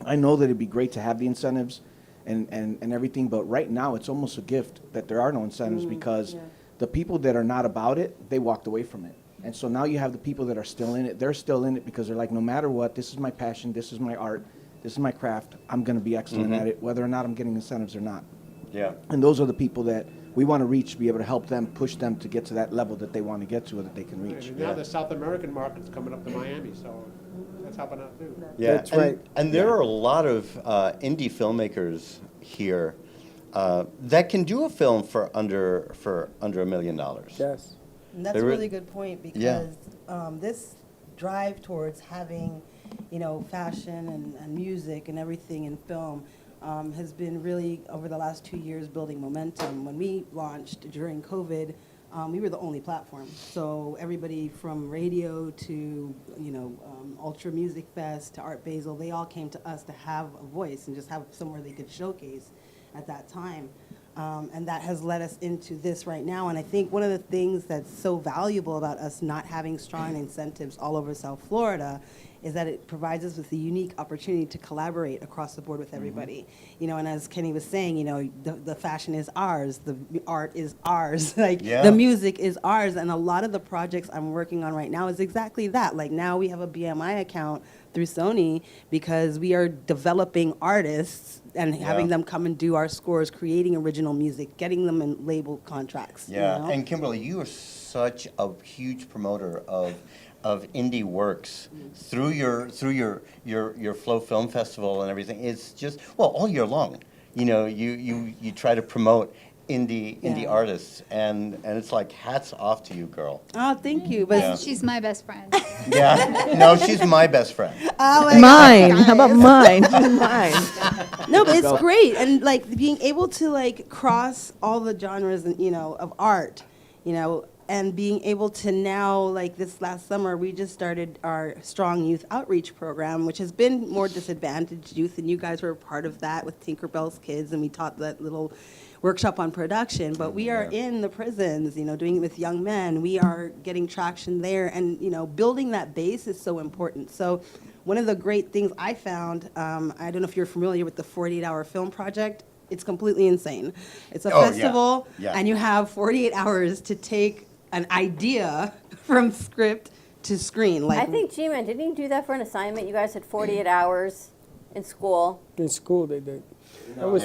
S5: I know that it'd be great to have the incentives and everything, but right now it's almost a gift that there are no incentives, because the people that are not about it, they walked away from it. And so now you have the people that are still in it. They're still in it because they're like, no matter what, this is my passion, this is my art, this is my craft, I'm going to be excellent at it, whether or not I'm getting incentives or not.
S15: Yeah.
S5: And those are the people that we want to reach, be able to help them, push them to get to that level that they want to get to, or that they can reach.
S19: And now the South American market's coming up to Miami, so that's helping out too.
S15: Yeah,
S2: That's right.
S15: And there are a lot of indie filmmakers here that can do a film for under $1 million.
S2: Yes.
S18: And that's a really good point, because this drive towards having, fashion and music and everything in film has been really, over the last 2 years, building momentum. When we launched during COVID, we were the only platform. So everybody from radio to, Ultra Music Fest to Art Basel, they all came to us to have a voice and just have somewhere they could showcase at that time. And that has led us into this right now. And I think one of the things that's so valuable about us not having strong incentives all over South Florida is that it provides us with a unique opportunity to collaborate across the board with everybody. And as Kenny was saying, the fashion is ours, the art is ours, the music is ours. And a lot of the projects I'm working on right now is exactly that. Like now we have a BMI account through Sony because we are developing artists and having them come and do our scores, creating original music, getting them in label contracts.
S15: Yeah, and Kimberly, you are such a huge promoter of indie works through your Flow Film Festival and everything. It's just, all year long. You try to promote indie artists, and it's like, hats off to you, girl.
S6: Oh, thank you. But
S17: She's my best friend.
S15: Yeah, no, she's my best friend.
S6: Oh my
S18: Mine.
S6: God,
S18: How about
S6: guys.
S18: mine? Mine.
S6: No, but it's great, and being able to cross all the genres and of art, and being able to now, this last summer, we just started our Strong Youth Outreach Program, which has been more disadvantaged youth, and you guys were a part of that with Tinkerbell's Kids, and we taught that little workshop on production. But we are in the prisons, doing it with young men. We are getting traction there, and, building that base is so important. So one of the great things I found, I don't know if you're familiar with the 48-hour film project. It's completely insane. It's a festival, and you have 48 hours to take an idea from script
S20: to screen. Like
S3: I think G-Man, didn't you do that for an assignment? You guys had 48 hours in school.
S2: In school, they did. That was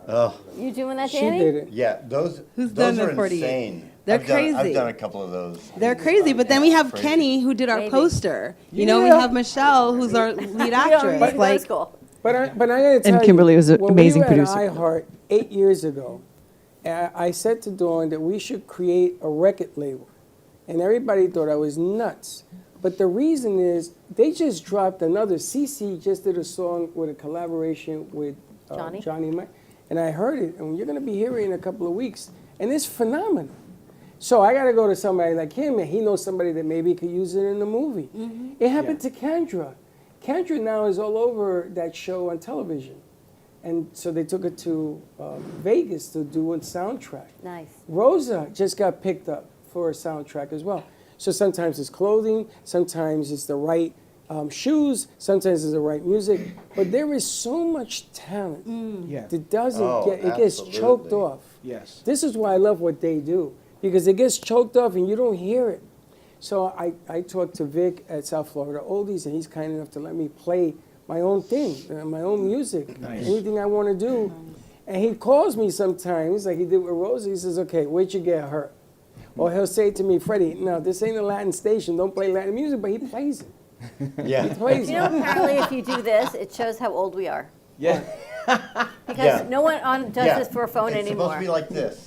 S15: Oh.
S3: You doing that,
S2: She
S3: Danny?
S2: did it.
S15: Yeah, those
S20: Who's
S15: those
S20: done
S15: are
S20: the 48?
S15: insane.
S20: They're
S15: I've
S20: crazy.
S15: done a couple of those.
S20: They're crazy, but then we have
S15: Crazy.
S20: Kenny who did our
S3: Maybe.
S20: poster. You know, we
S2: Yeah.
S20: have Michelle who's our lead actress.
S3: But,
S20: Like,
S2: But I gotta tell
S21: And Kimberly
S2: you,
S21: was an
S2: when
S21: amazing
S2: we were
S21: producer.
S2: at iHeart 8 years ago, I said to Dawn that we should create a record label, and everybody thought I was nuts. But the reason is they just dropped another. CeCe just did a song with a collaboration with Johnny Mike, and I heard it, and you're gonna be hearing it in a couple of weeks, and it's phenomenal. So I gotta go to somebody like him, and he knows somebody that maybe could use it in the movie. It happened to Kendra. Kendra now is all over that show on television. And so they took it to Vegas to do a soundtrack.
S3: Nice.
S2: Rosa just got picked up for a soundtrack as well. So sometimes it's clothing, sometimes it's the right shoes, sometimes it's the right music. But there is so much talent that doesn't it gets choked off.
S5: Yes.
S2: This is why I love what they do, because it gets choked off and you don't hear it. So I talked to Vic at South Florida Oldies, and he's kind enough to let me play my own thing, my own music, anything I want to do. And he calls me sometimes, like he did with Rosie. He says, okay, where'd you get hurt? Or he'll say to me, Freddie, no, this ain't a Latin station. Don't play Latin music, but he plays it.
S15: Yeah.
S2: He plays
S3: You know, apparently if you do this, it shows how old we are.
S5: Yeah.
S3: Because no one does this for a phone
S15: it's
S3: anymore.
S15: supposed to be like this.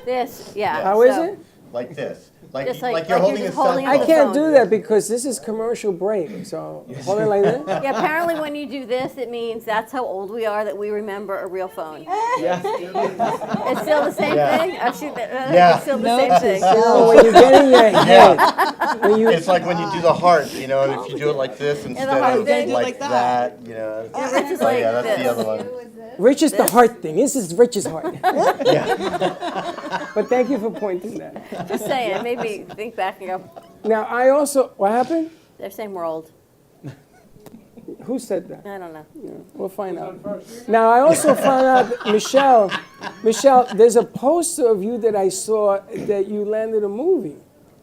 S3: This, yeah.
S2: How is it?
S15: Like this.
S3: Just
S15: Like
S3: like
S15: you're
S3: you're
S15: holding
S3: just
S15: a cell
S3: holding
S15: phone.
S3: up
S2: I
S3: the
S2: can't
S3: phone.
S2: do that because this is commercial break. So hold it like this.
S3: Yeah, apparently when you do this, it means that's how old we are, that we remember a real phone. It's still the same thing? Actually, it's still the same thing.
S2: So when you get in your head, when you,
S15: It's like when you do the heart, you know, if you do it like this instead
S3: heart
S15: of
S3: thing.
S15: like that, you know.
S3: Yeah, Rich is
S15: Oh
S3: like
S15: yeah, that's
S3: this.
S15: the other one.
S2: Rich is the heart thing. This is Rich's heart. But thank you for pointing that.
S3: Just saying, it made me think back and go,
S2: Now, I also, what happened?
S3: they're saying we're old.
S2: Who said that?
S3: I don't know.
S2: We'll find out. Now, I also found out, that Michelle, there's a poster of you that I saw that you landed a movie.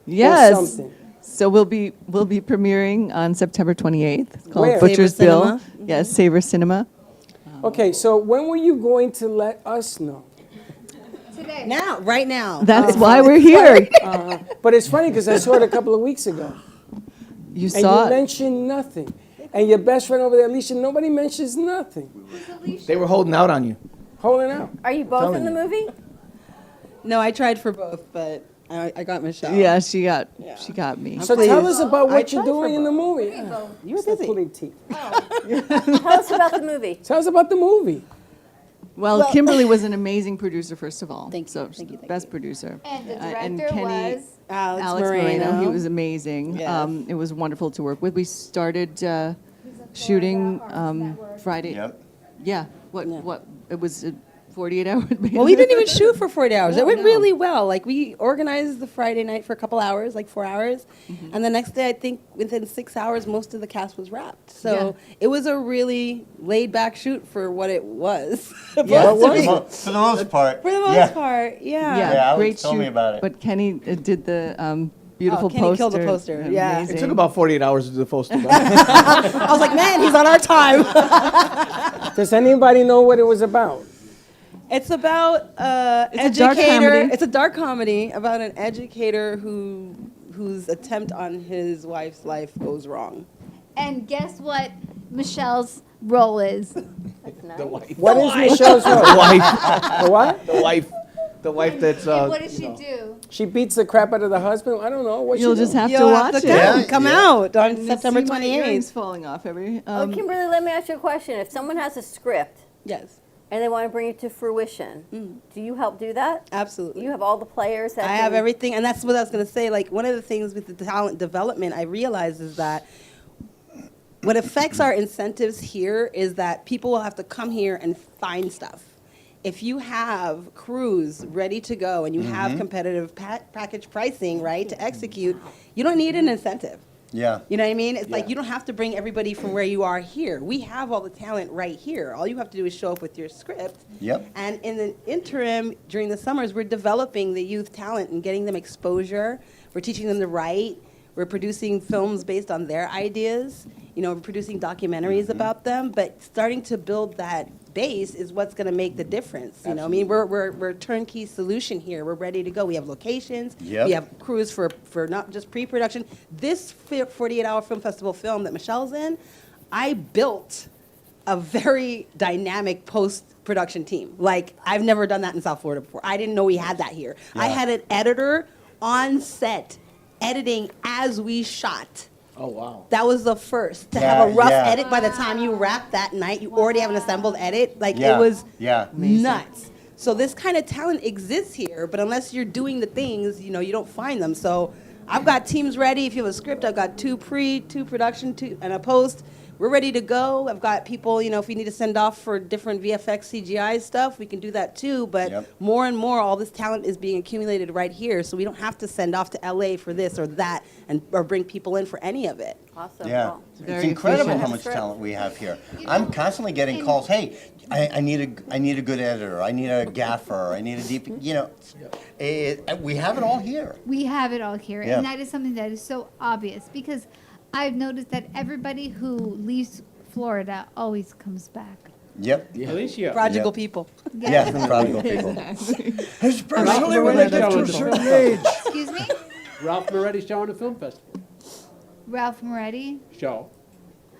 S21: Yes.
S2: Or something.
S21: So we'll be premiering on September 28th. It's called
S2: Where?
S21: Butcher's
S20: Savor
S21: Bill.
S20: Cinema?
S21: Yes, Savor Cinema.
S2: Okay, so when were you going to let us know?
S17: Today.
S20: now, right now.
S21: That's why we're here.
S2: But it's funny because I saw it a couple of weeks ago.
S21: You
S2: And
S21: saw
S2: you
S21: it.
S2: mentioned nothing. And your best friend over there, Alicia, nobody mentions nothing.
S5: They were holding out on you.
S2: Holding out.
S3: Are you both in the movie?
S20: No, I tried for both, but I got Michelle.
S21: Yeah, she got me.
S2: So
S20: pleased.
S2: tell us about
S20: I
S2: what you're
S20: tried for
S2: doing in the movie.
S20: You were
S2: Stop
S20: busy.
S2: pulling teeth.
S3: Tell us about the movie.
S2: Tell us about the movie.
S21: Well, Kimberly was an amazing producer, first of all.
S20: Thank you,
S21: So
S20: thank you, thank
S21: best producer.
S17: And the
S21: And
S17: director
S21: Kenny,
S17: was
S21: Alex Moreno. He was amazing.
S20: Yes.
S21: It was wonderful to work with. We started shooting Friday.
S15: Yep.
S21: Yeah. What? It was 48 hours.
S20: Well, we didn't even shoot for 40 hours.
S21: No,
S20: It went
S21: no.
S20: really well. Like, we organized the Friday night for a couple hours, like 4 hours. And the next day, I think within 6 hours, most of the cast was wrapped. So it was a really laid-back shoot for what it was.
S2: Yeah,
S20: supposed to be.
S15: For the most part.
S20: For the most part, yeah.
S15: Yeah, Alex
S21: great
S15: told
S21: shoot.
S15: me about it.
S21: But Kenny did the beautiful
S20: Kenny
S21: poster.
S20: killed the poster, yeah.
S5: It took about 48 hours to do the poster.
S20: I was like, man, he's on our time.
S2: Does anybody know what it was about?
S20: It's about
S21: It's a dark
S20: educator.
S21: comedy.
S20: It's a dark comedy about an educator whose attempt on his wife's life goes wrong.
S17: And guess what Michelle's role is?
S5: The wife.
S2: What is Michelle's role?
S5: The wife.
S2: The what?
S5: The wife. The wife that's.
S17: And what does she do?
S2: She beats the crap out of the husband? I don't know. What
S21: You'll
S2: she
S21: just
S2: do?
S21: have to
S20: You'll
S21: watch
S20: have to
S21: it.
S20: come out on
S21: And
S20: September
S21: see my earrings
S20: 28th.
S21: falling off every.
S3: Oh, Kimberly, let me ask you a question. If someone has a script
S20: Yes,
S3: and they want to bring it to fruition, do you help do that?
S20: absolutely.
S3: You have all the players that
S20: I have everything, and that's what I was going to say. Like, one of the things with the talent development I realized is that what affects our incentives here is that people will have to come here and find stuff. If you have crews ready to go and you have competitive package pricing, right, to execute, you don't need an incentive.
S15: Yeah.
S20: You know what I mean? It's like you don't have to bring everybody from where you are here. We have all the talent right here. All you have to do is show up with your script.
S15: Yep.
S20: And in the interim, during the summers, we're developing the youth talent and getting them exposure. We're teaching them to write. We're producing films based on their ideas. You know, we're producing documentaries about them, but starting to build that base is what's going to make the difference. You know, I mean, we're turnkey solution here. We're ready to go. We have locations.
S15: Yep.
S20: We have crews for not just pre-production. This 48-hour film festival film that Michelle's in, I built a very dynamic post-production team. Like, I've never done that in South Florida before. I didn't know we had that here.
S15: Yeah.
S20: I had an editor on set editing as we shot.
S2: Oh, wow.
S20: That was the first. To
S15: Yeah,
S20: have a rough
S15: yeah.
S20: edit by the time you wrap that night, you already have an assembled edit. Like,
S15: Yeah,
S20: it was
S15: yeah.
S20: nuts. So this kind of talent exists here, but unless you're doing the things, you know, you don't find them. So I've got teams ready. If you have a script, I've got two production, and a post. We're ready to go. I've got people, you know, if we need to send off for different VFX CGI stuff, we can do that too. But more and more, all this talent is being accumulated right here. So we don't have to send off to LA for this or that or bring people in for any of it.
S3: Awesome.
S15: Yeah, it's incredible how much talent we have here. I'm constantly getting calls. Hey, I need a good editor. I need a gaffer. I need a deep. You know, we have it all here.
S17: We have it all here,
S15: Yeah.
S17: and that is something that is so obvious because I've noticed that everybody who leaves Florida always comes back.
S15: Yep.
S19: Alicia.
S20: Prodigal people.
S15: Yeah, prodigal people.
S19: Especially when they get to a certain age.
S17: Excuse me?
S19: Ralph Moretti's showing a film festival.
S17: Ralph Moretti?
S19: Show.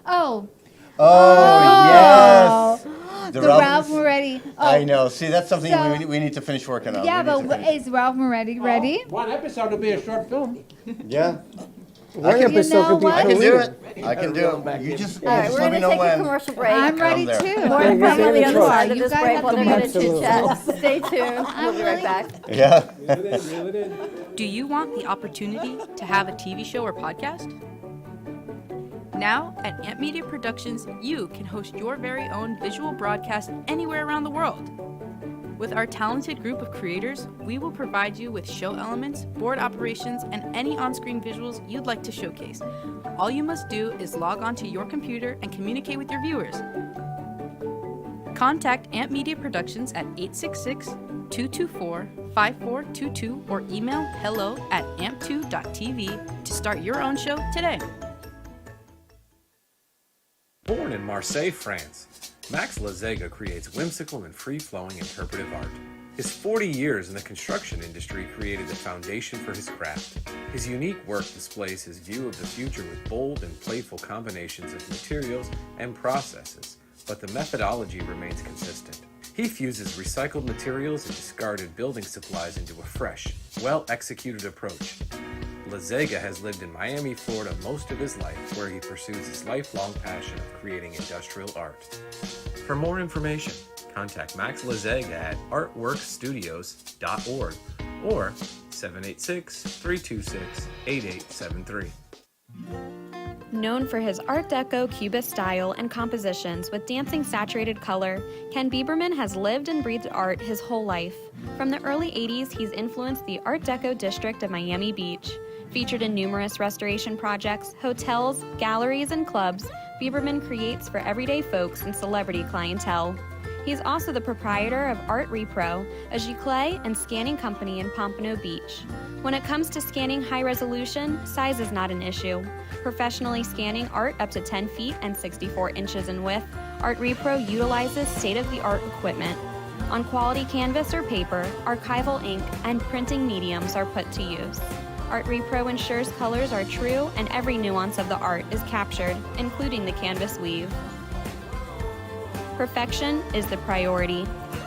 S17: Oh.
S15: Oh, yes.
S17: The Ralph Moretti. Oh.
S15: I know. See, that's something
S17: So-
S15: we need to finish working on.
S17: Yeah,
S15: We need to
S17: but
S15: finish.
S17: is Ralph Moretti ready?
S19: One episode will be a short film.
S15: Yeah.
S2: One
S15: I can,
S2: episode could be
S15: I can do
S2: career.
S15: it. I can do it. You just
S3: All right, we're
S15: let me
S3: going to
S15: know
S3: take a
S15: when.
S3: commercial break.
S17: I'm ready
S15: there.
S17: too.
S3: More
S2: Yeah,
S3: information on the other
S2: you
S3: side of
S17: guys
S3: this
S17: have
S3: break
S17: to
S3: while they're
S17: be
S3: going to chit chat.
S2: Absolutely.
S3: Stay tuned. We'll be right back.
S15: Yeah.
S19: Reel it in.
S4: Do you want the opportunity to have a TV show or podcast? Now, at Amp Media Productions, you can host your very own visual broadcast anywhere around the world. With our talented group of creators, we will provide you with show elements, board operations, and any on-screen visuals you'd like to showcase. All you must do is log onto your computer and communicate with your viewers. Contact Amp Media Productions at 866-224-5422 or email hello@amp2.tv to start your own show today.
S22: Born in Marseille, France, Max Lazega creates whimsical and free-flowing interpretive art. His 40 years in the construction industry created the foundation for his craft. His unique work displays his view of the future with bold and playful combinations of materials and processes, but the methodology remains consistent. He fuses recycled materials and discarded building supplies into a fresh, well-executed approach. Lazega has lived in Miami, Florida most of his life, where he pursues his lifelong passion of creating industrial art. For more information, contact Max Lazega at artworkstudios.org or 786-326-8873.
S23: Known for his Art Deco Cubist style and compositions with dancing saturated color, Ken Bieberman has lived and breathed art his whole life. From the early 80s, he's influenced the Art Deco district of Miami Beach. Featured in numerous restoration projects, hotels, galleries, and clubs, Bieberman creates for everyday folks and celebrity clientele. He's also the proprietor of Art Repro, a giclée and scanning company in Pompano Beach. When it comes to scanning high resolution, size is not an issue. Professionally scanning art up to 10 feet and 64 inches in width, Art Repro utilizes state-of-the-art equipment. On quality canvas or paper, archival ink, and printing mediums are put to use. Art Repro ensures colors are true and every nuance of the art is captured, including the canvas weave. Perfection is the priority.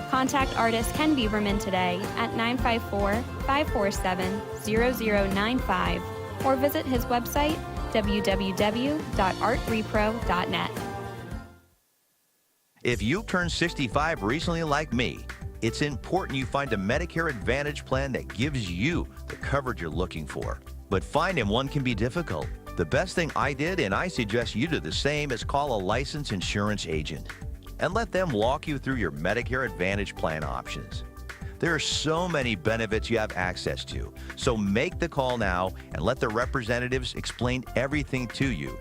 S23: Contact artist Ken Bieberman today at 954-547-0095 or visit his website www.artrepro.net.
S24: If you turned 65 recently like me, it's important you find a Medicare Advantage plan that gives you the coverage you're looking for. But finding one can be difficult. The best thing I did, and I suggest you do the same, is call a licensed insurance agent and let them walk you through your Medicare Advantage plan options. There are so many benefits you have access to, so make the call now and let the representatives explain everything to you.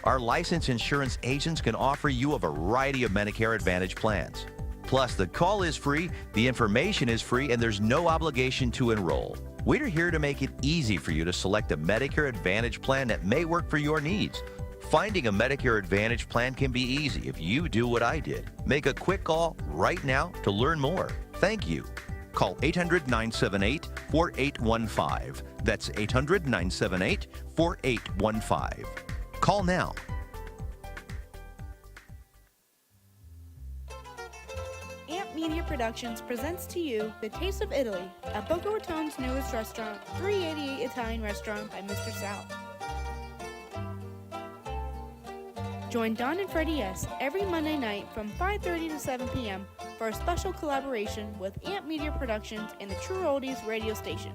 S24: Our licensed insurance agents can offer you a variety of Medicare Advantage plans. Plus, the call is free, the information is free, and there's no obligation to enroll. We're here to make it easy for you to select a Medicare Advantage plan that may work for your needs. Finding a Medicare Advantage plan can be easy if you do what I did. Make a quick call right now to learn more. Thank you. Call 800-978-4815. That's 800-978-4815. Call now.
S14: Amp Media Productions presents to you The Taste of Italy at Boca Raton's newest restaurant, 388 Italian Restaurant by Mr. Sal. Join Don and Freddie S. every Monday night from 5:30 to 7 p.m. for a special collaboration with Amp Media Productions and the True Oldies radio station.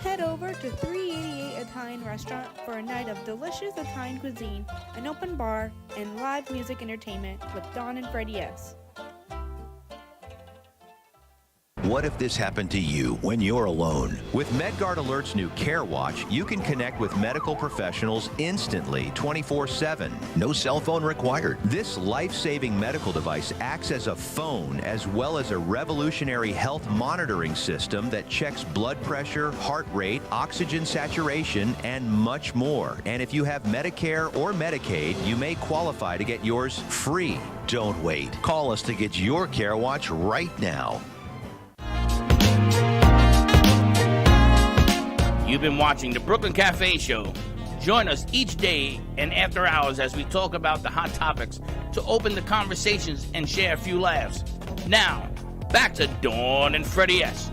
S14: Head over to 388 Italian Restaurant for a night of delicious Italian cuisine, an open bar, and live music entertainment with Don and Freddie S.
S24: What if this happened to you when you're alone? With MedGuard Alert's new Care Watch, you can connect with medical professionals instantly, 24/7. No cell phone required. This life-saving medical device acts as a phone as well as a revolutionary health monitoring system that checks blood pressure, heart rate, oxygen saturation, and much more. And if you have Medicare or Medicaid, you may qualify to get yours free. Don't wait. Call us to get your Care Watch right now.
S1: You've been watching the Brooklyn Cafe Show. Join us each day and after hours as we talk about the hot topics to open the conversations and share a few laughs. Now, back to Dawn and Freddie S.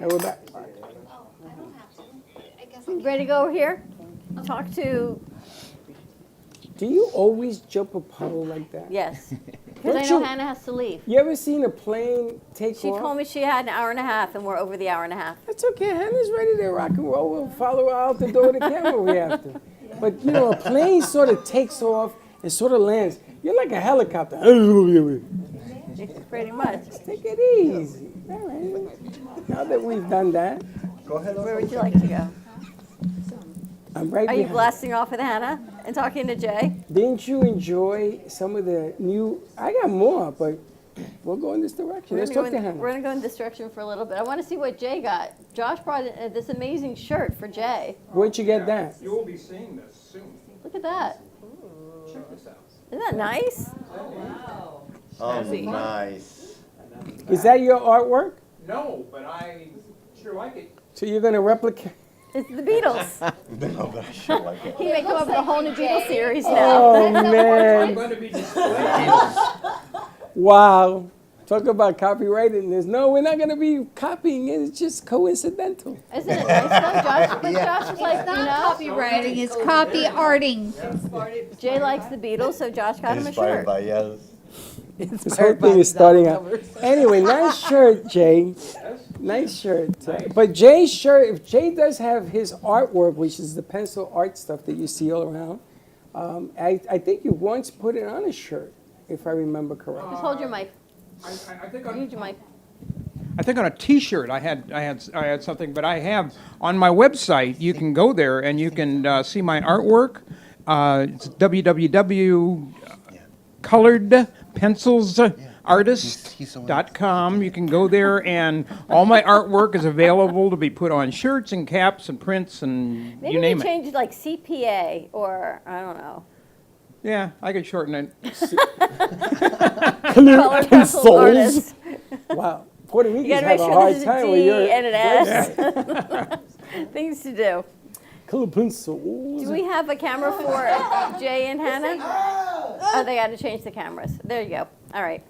S2: Now we're back.
S3: Ready to go over here? Talk to.
S2: Do you always jump a puddle like that?
S3: Yes. Because I know Hannah has to leave.
S2: You ever seen a plane take off?
S3: She told me she had an hour and a half, and we're over the hour and a half.
S2: That's okay. Hannah's ready to rock and roll. We'll follow her out the door to the camera we have to. But, you know, a plane sort of takes off and sort of lands. You're like a helicopter.
S3: Pretty much.
S2: Just take it easy. All right. Now that we've done that.
S15: Go ahead.
S3: Where would you like to go?
S2: I'm right
S3: Are you
S2: behind.
S3: blasting off with Hannah and talking to Jay?
S2: Didn't you enjoy some of the new? I got more, but we'll go in this direction. Let's talk to Hannah.
S3: We're going to go in this direction for a little bit. I want to see what Jay got. Josh brought in this amazing shirt for Jay.
S2: Where'd you get that?
S8: You will be seeing this soon.
S3: Look at that.
S8: Check this out.
S3: Isn't that nice?
S15: Oh, nice.
S2: Is that your artwork?
S8: No, but I sure like it.
S2: So you're going to replicate?
S3: It's the Beatles.
S15: No, but I sure like it.
S3: He may come up with a whole new Beatles series now.
S2: Oh, man.
S8: I'm going to be displaying.
S2: Wow. Talk about copyrighting this. No, we're not going to be copying it. It's just coincidental.
S3: Isn't it nice though, Josh? But Josh is like,
S17: It's not copywriting, it's copy arting.
S3: Jay likes the Beatles, so Josh got him a
S15: Inspired
S3: shirt.
S15: by yes.
S2: This whole thing is starting out. Anyway, nice shirt, Jay. Nice shirt. But Jay's shirt, if Jay does have his artwork, which is the pencil art stuff that you see all around, I think you once put it on a shirt, if I remember correctly.
S3: Just hold your mic.
S8: I think
S3: Use your mic.
S8: I think on a T-shirt I had something, but I have on my website. You can go there and you can see my artwork. It's www.coloredpencilsartist.com. You can go there, and all my artwork is available to be put on shirts and caps and prints and
S3: Maybe
S8: you name
S3: we
S8: it.
S3: change it like CPA or I don't know.
S8: Yeah, I could shorten it.
S3: Colored pencil artist.
S2: Wow. Puerto
S3: You
S2: Ricans
S3: gotta
S2: have
S3: make
S2: a
S3: sure
S2: hard
S3: there's
S2: time
S3: a
S2: with
S3: D
S2: your
S3: and an
S2: website.
S3: S. Things to do.
S2: Colored pencils.
S3: Do we have a camera for Jay and Hannah? Oh, they got to change the cameras. There you go. All right.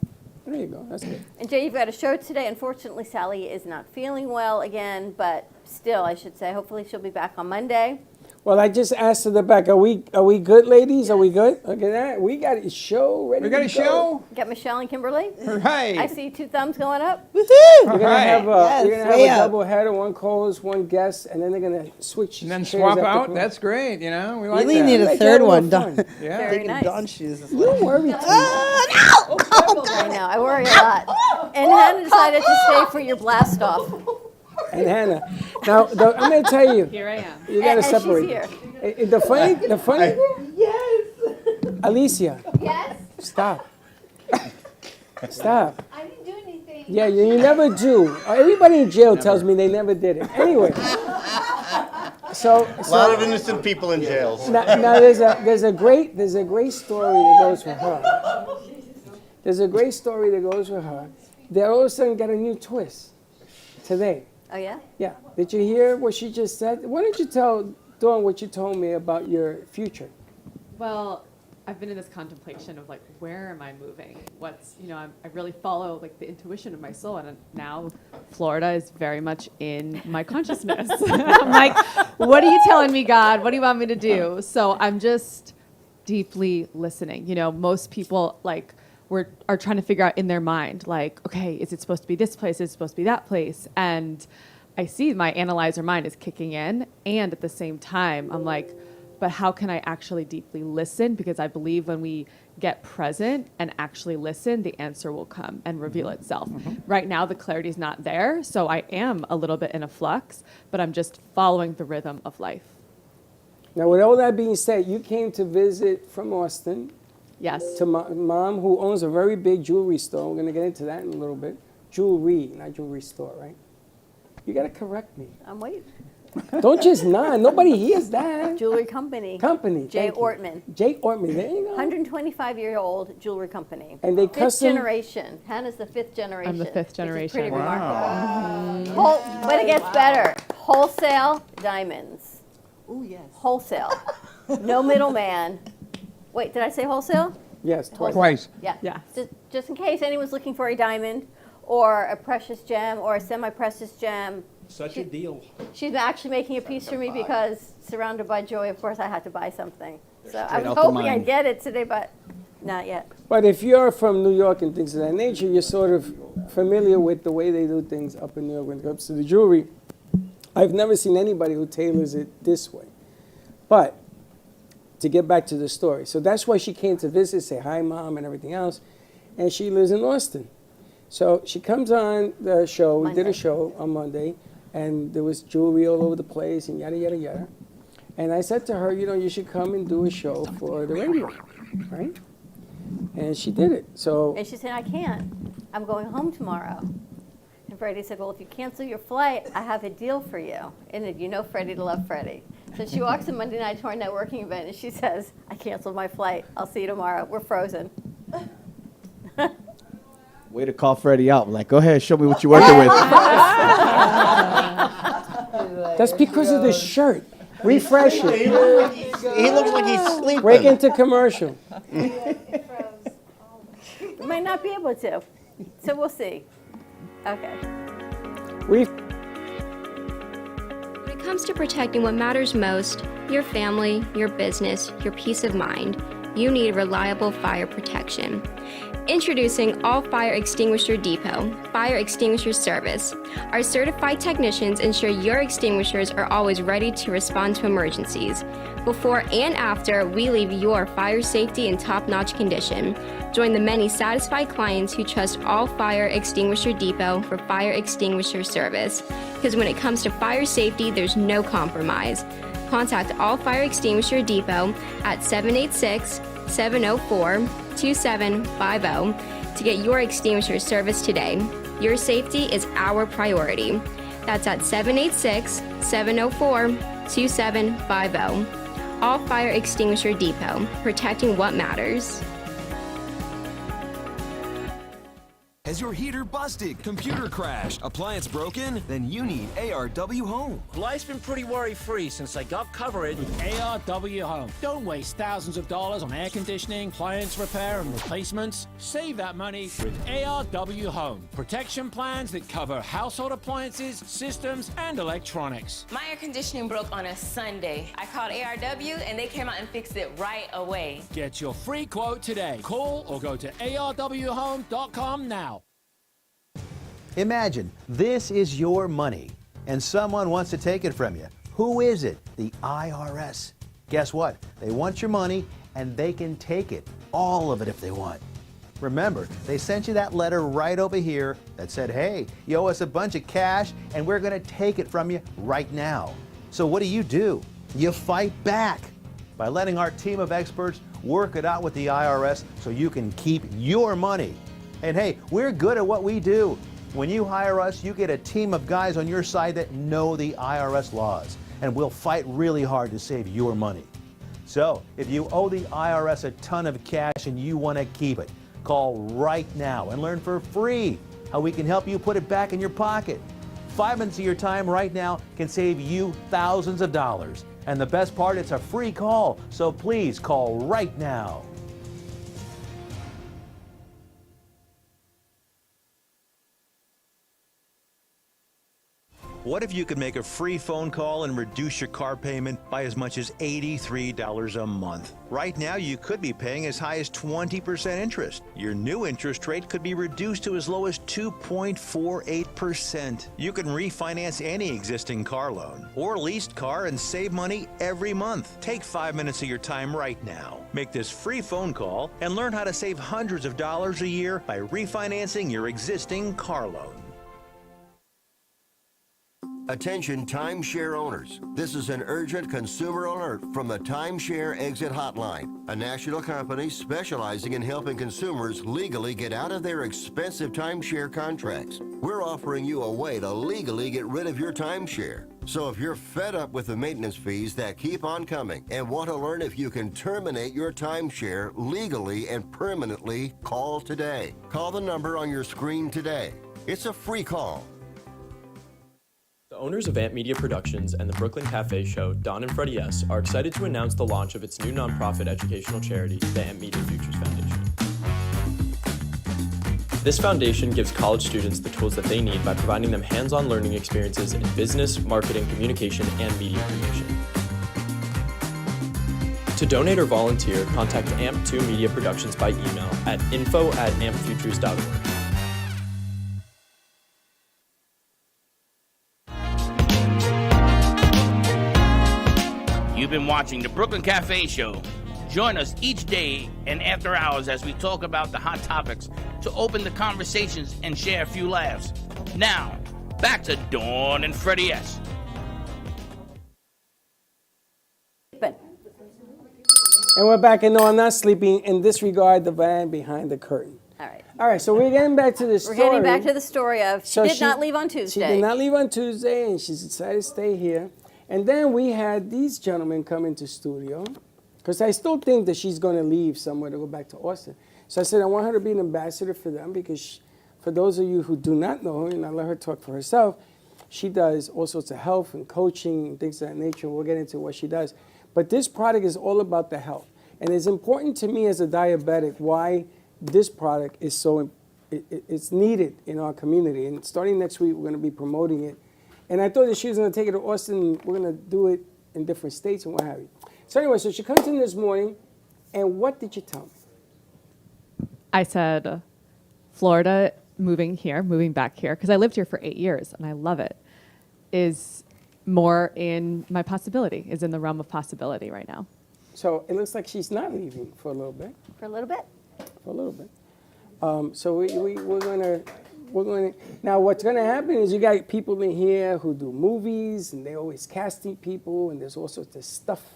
S2: There you go. That's good.
S3: And Jay, you've got a show today. Unfortunately, Sally is not feeling well again, but still, I should say, hopefully she'll be back on Monday.
S2: Well, I just asked to the back. Are we good, ladies? Are we good? Look at that. We got a show ready.
S8: We got
S2: to
S8: a
S2: go.
S8: show?
S3: Got Michelle and Kimberly.
S8: Right.
S3: I see 2 thumbs going up.
S2: You're gonna have a double header, one co-host, one guest, and then they're gonna switch.
S8: And then
S2: chairs
S8: swap
S2: after
S8: out.
S2: class.
S8: That's great. You know, we like
S20: Really
S8: that.
S20: need a
S2: Make
S20: third
S2: that a
S20: one.
S2: little fun.
S8: Yeah.
S3: Very
S20: Taking
S3: nice.
S20: Dawn shoes. This
S2: You
S20: way.
S2: worry too much.
S3: I know. I worry a lot. And Hannah decided to stay for your blast off.
S2: And Hannah, now I'm gonna tell you.
S21: Here I am.
S2: You gotta
S3: And she's
S2: separate.
S3: here.
S2: The funny.
S20: Yes.
S2: Alicia,
S17: Yes?
S2: stop. Stop.
S17: I didn't do anything.
S2: Yeah, you never do. Everybody in jail tells me they never did it. Anyway. So
S15: A lot of innocent people in jails.
S2: now there's a great story that goes with her. There's a great story that goes with her. They all of a sudden got a new twist today.
S3: Oh, yeah?
S2: Yeah. Did you hear what she just said? Why don't you tell Dawn what you told me about your future?
S21: Well, I've been in this contemplation of like, where am I moving? What's, I really follow like the intuition of my soul, and now Florida is very much in my consciousness. I'm like, what are you telling me, God? What do you want me to do? So I'm just deeply listening. Most people like are trying to figure out in their mind, like, okay, is it supposed to be this place? Is it supposed to be that place? And I see my analyzer mind is kicking in, and at the same time, I'm like, but how can I actually deeply listen? Because I believe when we get present and actually listen, the answer will come and reveal itself. Right now, the clarity is not there, so I am a little bit in a flux, but I'm just following the rhythm of life.
S2: Now, with all that being said, you came to visit from Austin.
S21: Yes.
S2: To my mom, who owns a very big jewelry store. We're going to get into that in a little bit. Jewelry, not jewelry store, right? You got to correct me.
S3: I'm waiting.
S2: Don't just nod. Nobody hears that.
S3: Jewelry company.
S2: thank
S3: Jay
S2: you.
S3: Ortman.
S2: Jay Ortman, there you go.
S3: 125-year-old jewelry company.
S2: And they
S3: Fifth
S2: custom.
S3: generation. Hannah's the 5th generation.
S21: I'm the 5th
S3: which is
S21: generation.
S3: pretty
S21: Wow.
S3: remarkable. But it gets better. Wholesale diamonds.
S18: Oh, yes.
S3: Wholesale. No middleman. Wait, did I say wholesale?
S2: Yes, twice.
S8: Twice.
S3: Yeah.
S21: Yeah.
S3: Just in case anyone's looking for a diamond or a precious gem or a semi-precious gem,
S19: Such a deal.
S3: She's actually making a piece for me because, surrounded by joy, of course, I had to buy something. So I
S2: Straight
S3: was
S2: out the
S3: hoping
S2: mine.
S3: I'd get it today, but not yet.
S2: But if you're from New York and things of that nature, you're sort of familiar with the way they do things up in New York when it comes to the jewelry. I've never seen anybody who tailors it this way. But to get back to the story, so that's why she came to visit, say hi, Mom, and everything else. And she lives in Austin. So she comes on the show. We did a show on Monday, and there was jewelry all over the place and yada, yada, yada. And I said to her, you should come and do a show for the radio, right? And she did it. So
S3: And she said, I can't. I'm going home tomorrow. And Freddie said, well, if you cancel your flight, I have a deal for you. And you know Freddie to love Freddie. So she walks in Monday night to our networking event, and she says, I canceled my flight. I'll see you tomorrow. We're frozen.
S5: Way to call Freddie out. Like, go ahead, show me what you're working with.
S2: that's because of the shirt. Refresh it.
S15: He looks like he's sleeping.
S2: Break into commercial.
S3: We might not be able to. So we'll see. Okay.
S23: When it comes to protecting what matters most, your family, your business, your peace of mind, you need reliable fire protection. Introducing All Fire Extinguisher Depot, Fire Extinguisher Service. Our certified technicians ensure your extinguishers are always ready to respond to emergencies. Before and after, we leave your fire safety in top-notch condition. Join the many satisfied clients who trust All Fire Extinguisher Depot for fire extinguisher service. Because when it comes to fire safety, there's no compromise. Contact All Fire Extinguisher Depot at 786-704-2750 to get your extinguisher service today. Your safety is our priority. That's at 786-704-2750. All Fire Extinguisher Depot, protecting what matters.
S9: Has your heater busted, computer crashed, appliance broken? Then you need ARW Home.
S10: Life's been pretty worry-free since I got covered with ARW Home. Don't waste thousands of dollars on air conditioning, appliance repair, and replacements. Save that money with ARW Home. Protection plans that cover household appliances, systems, and electronics.
S11: My air conditioning broke on a Sunday. I called ARW and they came out and fixed it right away.
S10: Get your free quote today. Call or go to arwhome.com now.
S12: Imagine this is your money and someone wants to take it from you. Who is it? The IRS. Guess what? They want your money and they can take it, all of it if they want. Remember, they sent you that letter right over here that said, hey, you owe us a bunch of cash and we're going to take it from you right now. So what do? You fight back by letting our team of experts work it out with the IRS so you can keep your money. And hey, we're good at what we do. When you hire us, you get a team of guys on your side that know the IRS laws, and we'll fight really hard to save your money. So, if you owe the IRS a ton of cash and you want to keep it, call right now and learn for free how we can help you put it back in your pocket. 5 minutes of your time right now can save you thousands of dollars. And the best part, it's a free call, so please call right now.
S24: What if you could make a free phone call and reduce your car payment by as much as $83 a month? Right now, you could be paying as high as 20% interest. Your new interest rate could be reduced to as low as 2.48%. You can refinance any existing car loan or leased car and save money every month. Take 5 minutes of your time right now. Make this free phone call and learn how to save hundreds of dollars a year by refinancing your existing car loan.
S25: Attention timeshare owners. This is an urgent consumer alert from the Timeshare Exit Hotline, a national company specializing in helping consumers legally get out of their expensive timeshare contracts. We're offering you a way to legally get rid of your timeshare. So if you're fed up with the maintenance fees that keep on coming and want to learn if you can terminate your timeshare legally and permanently, call today. Call the number on your screen today. It's a free call.
S26: The owners of Amp Media Productions and the Brooklyn Cafe show, Don and Freddie S., are excited to announce the launch of its new nonprofit educational charity, the Amp Media Futures Foundation. This foundation gives college students the tools that they need by providing them hands-on learning experiences in business, marketing, communication, and media creation. To donate or volunteer, contact AMP2 Media Productions by email at info@ampfutures.org.
S1: You've been watching the Brooklyn Cafe Show. Join us each day and after hours as we talk about the hot topics to open the conversations and share a few laughs. Now, back to Dawn and Freddie S.
S2: And we're back, and no, I'm not sleeping. In this regard, the man behind the curtain. All right, so we're getting back to the story.
S3: We're getting back to the story of she did not leave on Tuesday.
S2: She did not leave on Tuesday, and she's decided to stay here. And then we had these gentlemen come into studio, because I still think that she's going to leave somewhere to go back to Austin. So I said I want her to be an ambassador for them, because for those of you who do not know her, and I let her talk for herself, she does all sorts of health and coaching and things of that nature. We'll get into what she does. But this product is all about the health. And it's important to me as a diabetic why this product is so, it's needed in our community. And starting next week, we're going to be promoting it. And I thought that she was going to take it to Austin, and we're going to do it in different states and what have you. So anyway, so she comes in this morning, and what did you tell me?
S21: I said, Florida, moving back here, because I lived here for 8 years, and I love it, is more in my possibility, is in the realm of possibility right now.
S2: So it looks like she's not leaving for a little bit.
S3: For a little bit?
S2: For a little bit. So we're going to, now what's going to happen is you got people in here who do movies, and they're always casting people, and there's all sorts of stuff.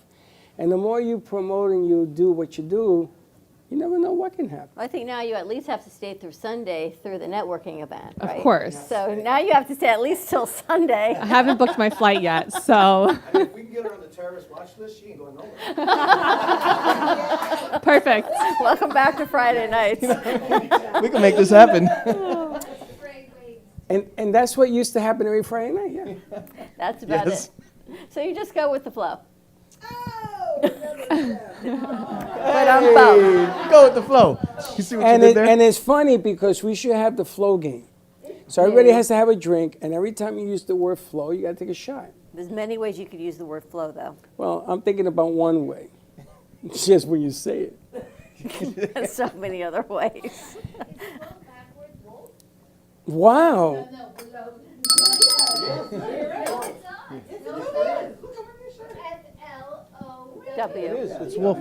S2: And the more you promote and you do what you do, you never know what can happen.
S3: I think now you at least have to stay through Sunday through the networking event, right?
S21: Of course.
S3: So now you have to stay at least till Sunday.
S21: I haven't booked my flight yet, so.
S5: If we can get her on the terrorist watch list, she ain't going nowhere.
S21: Perfect.
S3: Welcome back to Friday nights.
S5: We can make this happen.
S2: And that's what used to happen every Friday night, yeah.
S3: That's about it. So you just go with the flow.
S5: Hey, go with the flow. You see what you did there?
S2: And it's funny because we should have the flow game. So everybody has to have a drink, and every time you use the word flow, you got to take a shot.
S3: There's many ways you could use the word flow, though.
S2: Well, I'm thinking about one way. It's just when you say it.
S3: There's so many other ways.
S2: Wow.
S3: W.
S5: It is. It's wolf.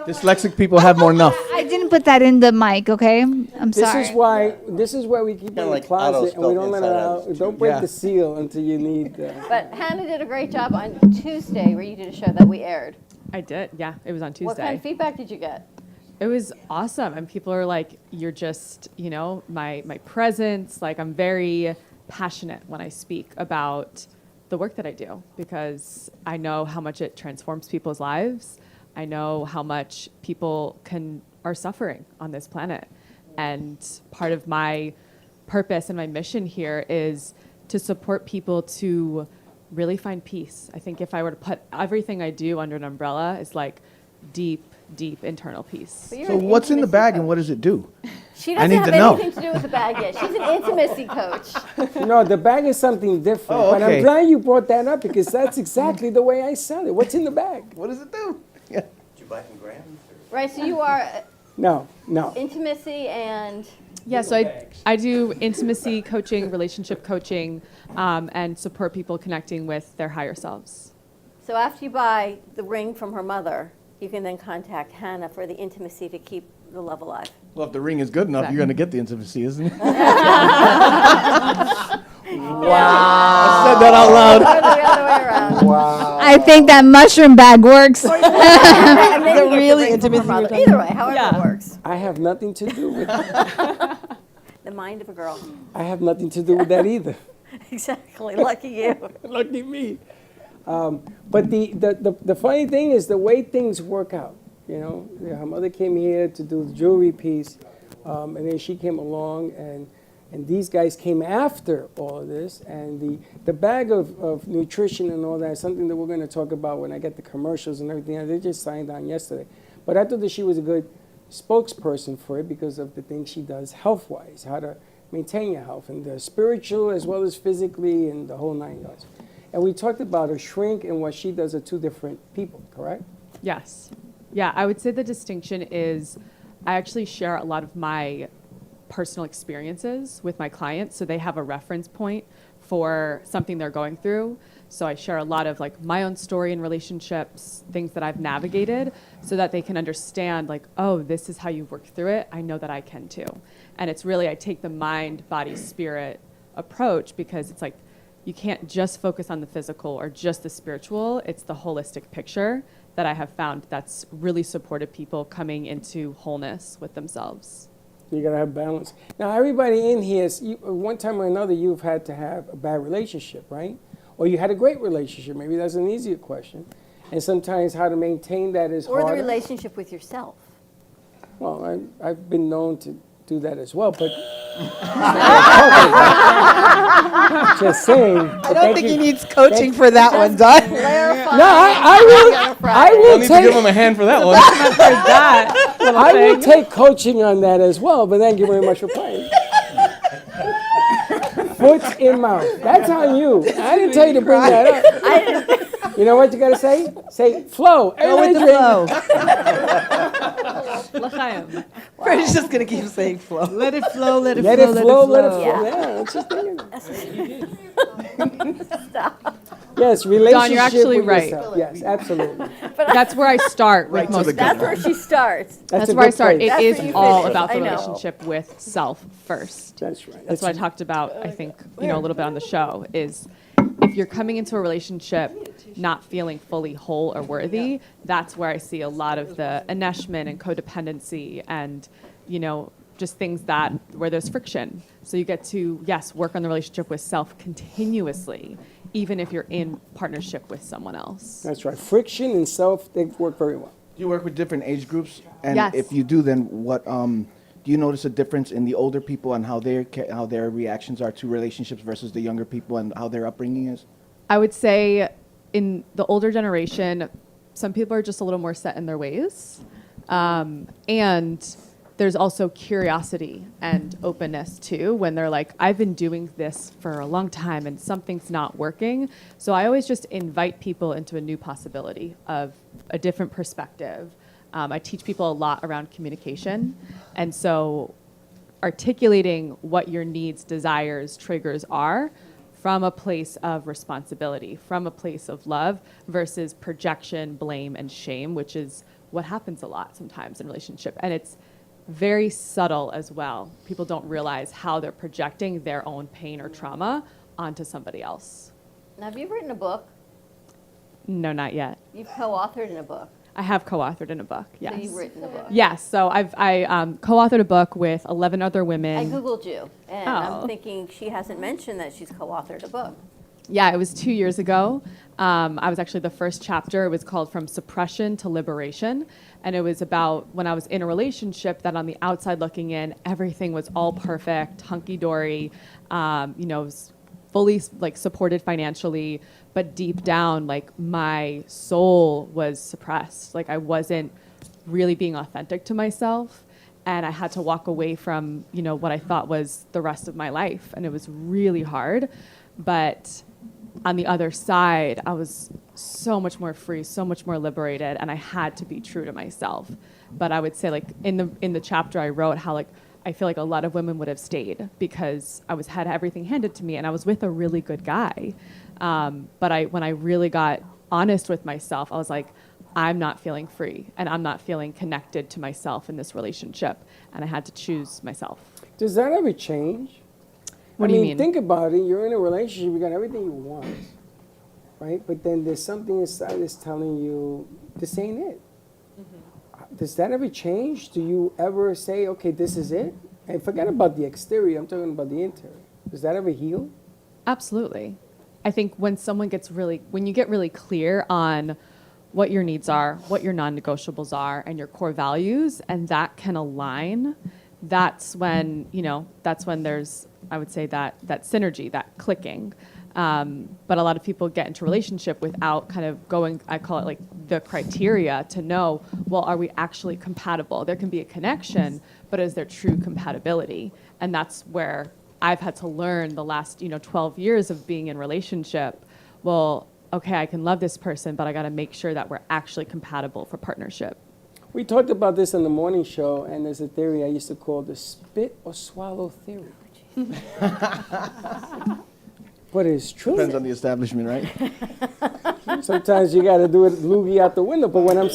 S5: Dyslexic people have more enough.
S17: I didn't put that in the mic, okay? I'm sorry.
S2: This is why we keep it in the closet and we don't let it out. Don't break the seal until you need.
S3: But Hannah did a great job on Tuesday, where you did a show that we aired.
S21: I did, yeah. It was on Tuesday.
S3: What kind of feedback did you get?
S21: It was awesome, and people are like, "You're just, my presence." Like, I'm very passionate when I speak about the work that I do, because I know how much it transforms people's lives. I know how much people are suffering on this planet. And part of my purpose and my mission here is to support people to really find peace. I think if I were to put everything I do under an umbrella, it's like deep internal peace.
S5: So what's in the bag and what does it do?
S3: She doesn't have anything to do with the bag yet. She's an intimacy coach.
S2: No, the bag is something different.
S5: Oh,
S2: But I'm
S5: okay.
S2: glad you brought that up because that's exactly the way I sell it. What's in the bag?
S5: What does it do?
S15: Did you buy from Graham?
S3: Right, so you are
S2: No.
S3: intimacy and...
S21: Yeah, so I do intimacy coaching, relationship coaching, and support people connecting with their higher selves.
S3: So after you buy the ring from her mother, you can then contact Hannah for the intimacy to keep the love alive.
S5: Well, if the ring is good enough, you're going to get the intimacy, isn't it? Wow. I said that out loud.
S3: Or the other way around.
S5: Wow.
S17: I think that mushroom bag works.
S3: And then you get
S20: really
S3: the ring from her
S20: intimacy you're
S3: mother.
S20: talking
S3: Either way, however it works.
S2: I have nothing to do with it.
S3: The mind of a girl.
S2: I have nothing to do with that either.
S3: Exactly. Lucky you.
S2: Lucky me. But the funny thing is the way things work out. Her mother came here to do the jewelry piece, and then she came along, and these guys came after all of this. And the bag of nutrition and all that is something that we're going to talk about when I get the commercials and everything. They just signed on yesterday. But I thought that she was a good spokesperson for it because of the things she does health-wise, how to maintain your health, and the spiritual as well as physically and the whole 9 yards. And we talked about her shrink and what she does are two different people, correct?
S21: Yes. Yeah, I would say the distinction is I actually share a lot of my personal experiences with my clients, so they have a reference point for something they're going through. So I share a lot of like my own story in relationships, things that I've navigated, so that they can understand like, oh, this is how you work through it. I know that I can too. And it's really, I take the mind, body, spirit approach because it's like, you can't just focus on the physical or just the spiritual. It's the holistic picture that I have found that's really supported people coming into wholeness with themselves.
S2: You gotta have balance. Now, everybody in here, one time or another, you've had to have a bad relationship, right? Or you had a great relationship. Maybe that's an easier question. And sometimes how to maintain that is harder.
S3: Or the relationship with yourself.
S2: Well, I've been known to do that as well, but just saying.
S20: I don't think he needs coaching for that one, Don.
S2: No, I will
S5: need
S2: take.
S5: to give him a hand for that one.
S2: I will take coaching on that as well, but thank you very much for playing. Foot in mouth. That's on you. I didn't tell you to bring that up. You know what you gotta say? Say flow.
S20: Go with the flow.
S21: L'chaim.
S20: Fred's just gonna keep saying flow.
S18: Let it flow, let it
S2: Let
S18: flow,
S2: it flow, let it flow.
S3: Yeah.
S2: Yeah, it's just thinking.
S3: Stop.
S2: Yes, relationship
S21: Don, you're actually
S2: with
S21: right.
S2: yourself. Yes, absolutely.
S21: That's where I start with most people.
S3: That's where she starts.
S21: That's
S2: a
S21: where I
S2: good
S21: start.
S2: place.
S21: It
S3: That's
S21: is
S3: where you
S21: all
S3: finish.
S21: about the
S3: I know.
S21: relationship with self first.
S2: That's right.
S21: That's what I talked about, I think, a little bit on the show, is if you're coming into a relationship not feeling fully whole or worthy, that's where I see a lot of the enmeshment and codependency and, just things where there's friction. So you get to, yes, work on the relationship with self continuously, even if you're in partnership with someone else.
S2: That's right. Friction and self, they work very well.
S5: Do you work with different age groups? And
S21: Yes.
S5: if you do, then what do you notice a difference in the older people and how their reactions are to relationships versus the younger people and how their upbringing is?
S21: I would say in the older generation, some people are just a little more set in their ways. And there's also curiosity and openness too, when they're like, I've been doing this for a long time and something's not working. So I always just invite people into a new possibility of a different perspective. I teach people a lot around communication. And so articulating what your needs, desires, triggers are from a place of responsibility, from a place of love versus projection, blame, and shame, which is what happens a lot sometimes in relationship. And it's very subtle as well. People don't realize how they're projecting their own pain or trauma onto somebody else.
S3: Now, have you written a book?
S21: No, not yet.
S3: You've co-authored in a book.
S21: I have co-authored in a book, yes.
S3: So you've written a book.
S21: Yes, so I co-authored a book with 11 other women.
S3: I Googled you, and
S21: Oh.
S3: I'm thinking she hasn't mentioned that she's co-authored a book.
S21: Yeah, it was 2 years ago. I was actually the first chapter. It was called From Suppression to Liberation. And it was about when I was in a relationship that on the outside looking in, everything was all perfect, hunky-dory, was fully supported financially, but deep down, my soul was suppressed. I wasn't really being authentic to myself. And I had to walk away from, what I thought was the rest of my life. And it was really hard. But on the other side, I was so much more free, so much more liberated, and I had to be true to myself. But I would say, in the chapter I wrote, how I feel like a lot of women would have stayed because I had everything handed to me, and I was with a really good guy. But when I really got honest with myself, I was like, I'm not feeling free, and I'm not feeling connected to myself in this relationship, and I had to choose myself.
S2: Does that ever change?
S21: What do you mean?
S2: Think about it. You're in a relationship. You got everything you want, right? But then there's something inside that's telling you this ain't it. Mm-hmm. Does that ever change? Do you ever say, okay, this is it? And forget about the exterior. I'm talking about the interior. Does that ever heal?
S21: Absolutely. I think when you get really clear on what your needs are, what your non-negotiables are, and your core values, and that can align, that's when there's, I would say, that synergy, that clicking. But a lot of people get into a relationship without kind of going, I call it like the criteria to know, well, are we actually compatible? There can be a connection, but is there true compatibility? And that's where I've had to learn the last, 12 years of being in relationship. Well, okay, I can love this person, but I got to make sure that we're actually compatible for partnership.
S2: We talked about this on the morning show, and there's a theory I used to call the spit or swallow theory. But it's true.
S5: Depends on the establishment, right?
S2: Sometimes you got to do it loogie out the window. But what I'm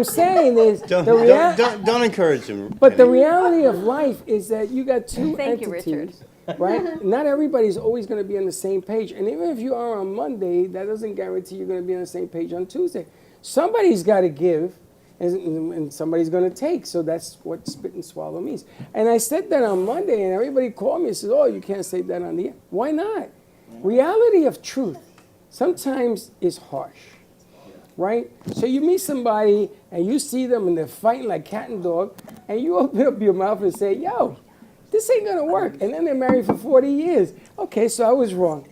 S2: saying is,
S15: don't encourage him.
S2: But the reality of life is that you got two
S3: Thank you,
S2: entities, right? Not everybody's always going to be on the same page, and even if you are on Monday, that doesn't guarantee you're going to be on the same page on Tuesday. Somebody's got to give, and somebody's going to take. So that's what spit and swallow means. And I said that on Monday, and everybody called me and said, "Oh, you can't say that on the air." Why not? Reality of truth sometimes is harsh, right? So you meet somebody and you see them and they're fighting like cat and dog, and you open up your mouth and say, "Yo, this ain't gonna work." And then they're married for 40 years. Okay, so I was wrong.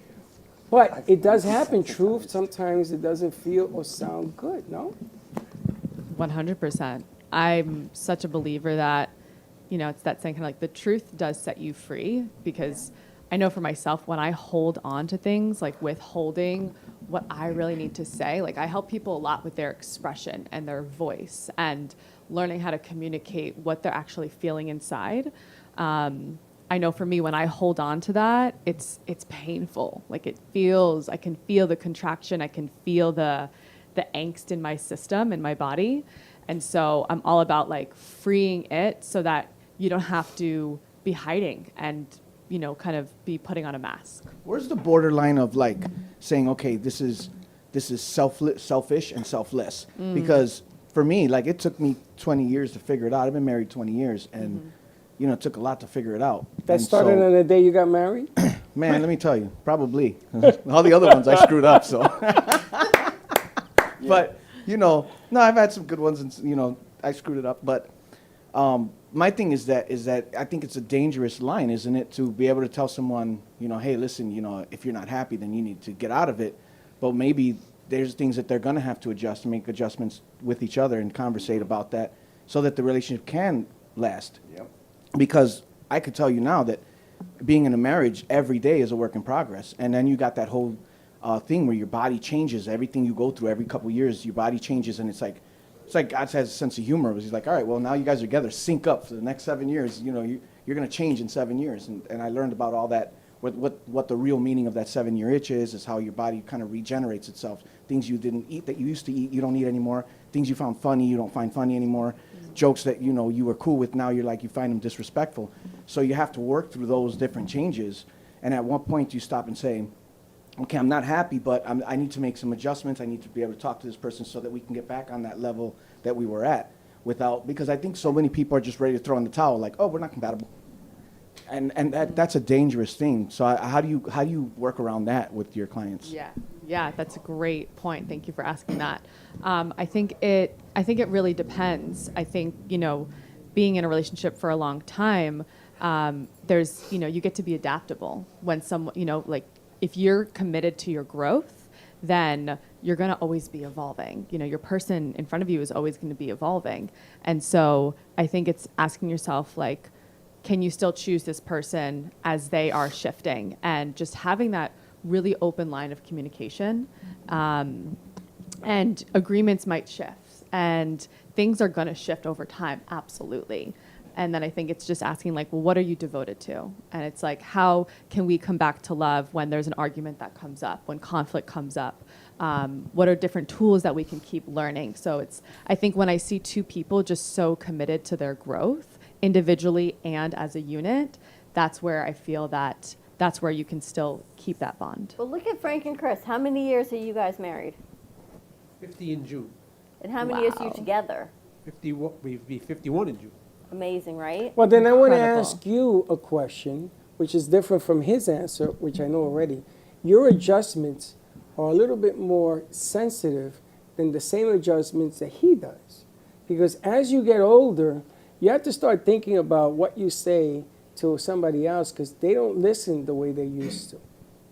S2: But it does happen. Truth, sometimes it doesn't feel or sound good, no?
S21: 100%. I'm such a believer that, it's that saying, kind of like the truth does set you free, because I know for myself, when I hold on to things, like withholding what I really need to say, like I help people a lot with their expression and their voice and learning how to communicate what they're actually feeling inside. I know for me, when I hold on to that, it's painful. Like I can feel the contraction. I can feel the angst in my system, in my body. And so I'm all about like freeing it so that you don't have to be hiding and, kind of be putting on a mask.
S5: Where's the borderline of like saying, okay, this is selfish and selfless? Because for me, like it took me 20 years to figure it out. I've been married 20 years and, it took a lot to figure it out.
S2: That started on the day you got married?
S5: Man, let me tell you, probably. All the other ones I screwed up, so. But, no, I've had some good ones, and, I screwed it up. But my thing is that I think it's a dangerous line, isn't it, to be able to tell someone, hey, listen, if you're not happy, then you need to get out of it. But maybe there's things that they're going to have to adjust and make adjustments with each other and conversate about that so that the relationship can last. Yep. Because I could tell you now that being in a marriage every day is a work in progress. And then you got that whole thing where your body changes. Everything you go through every couple of years, your body changes, and it's like God has a sense of humor. He's like, all right, well, now you guys are together, sync up for the next 7 years. You're going to change in 7 years. And I learned about all that, what the real meaning of that 7-year itch is how your body kind of regenerates itself. Things you didn't eat that you used to eat, you don't eat anymore. Things you found funny, you don't find funny anymore. Jokes that, you were cool with, now you find them disrespectful. So you have to work through those different changes. And at one point you stop and say, okay, I'm not happy, but I need to make some adjustments. I need to be able to talk to this person so that we can get back on that level that we were at because I think so many people are just ready to throw in the towel, like, oh, we're not compatible. And that's a dangerous thing. So how do you work around that with your clients?
S21: Yeah, that's a great point. Thank you for asking that. I think it really depends. I think, being in a relationship for a long time, there's, you get to be adaptable when someone, if you're committed to your growth, then you're going to always be evolving. Your person in front of you is always going to be evolving. And so I think it's asking yourself, like, can you still choose this person as they are shifting? And just having that really open line of communication. And agreements might shift. And things are going to shift over time, absolutely. And then I think it's just asking, like, well, what are you devoted to? And it's like, how can we come back to love when there's an argument that comes up, when conflict comes up? What are different tools that we can keep learning? So I think when I see two people just so committed to their growth, individually and as a unit, that's where I feel that's where you can still keep that bond.
S3: Well, look at Frank and Chris. How many years are you guys married?
S19: 50 in June.
S3: And how many years are you together?
S19: 51. We'd be 51 in June.
S3: Amazing, right?
S2: Well, then I want to ask you a question, which is different from his answer, which I know already. Your adjustments are a little bit more sensitive than the same adjustments that he does. Because as you get older, you have to start thinking about what you say to somebody else because they don't listen the way they used to.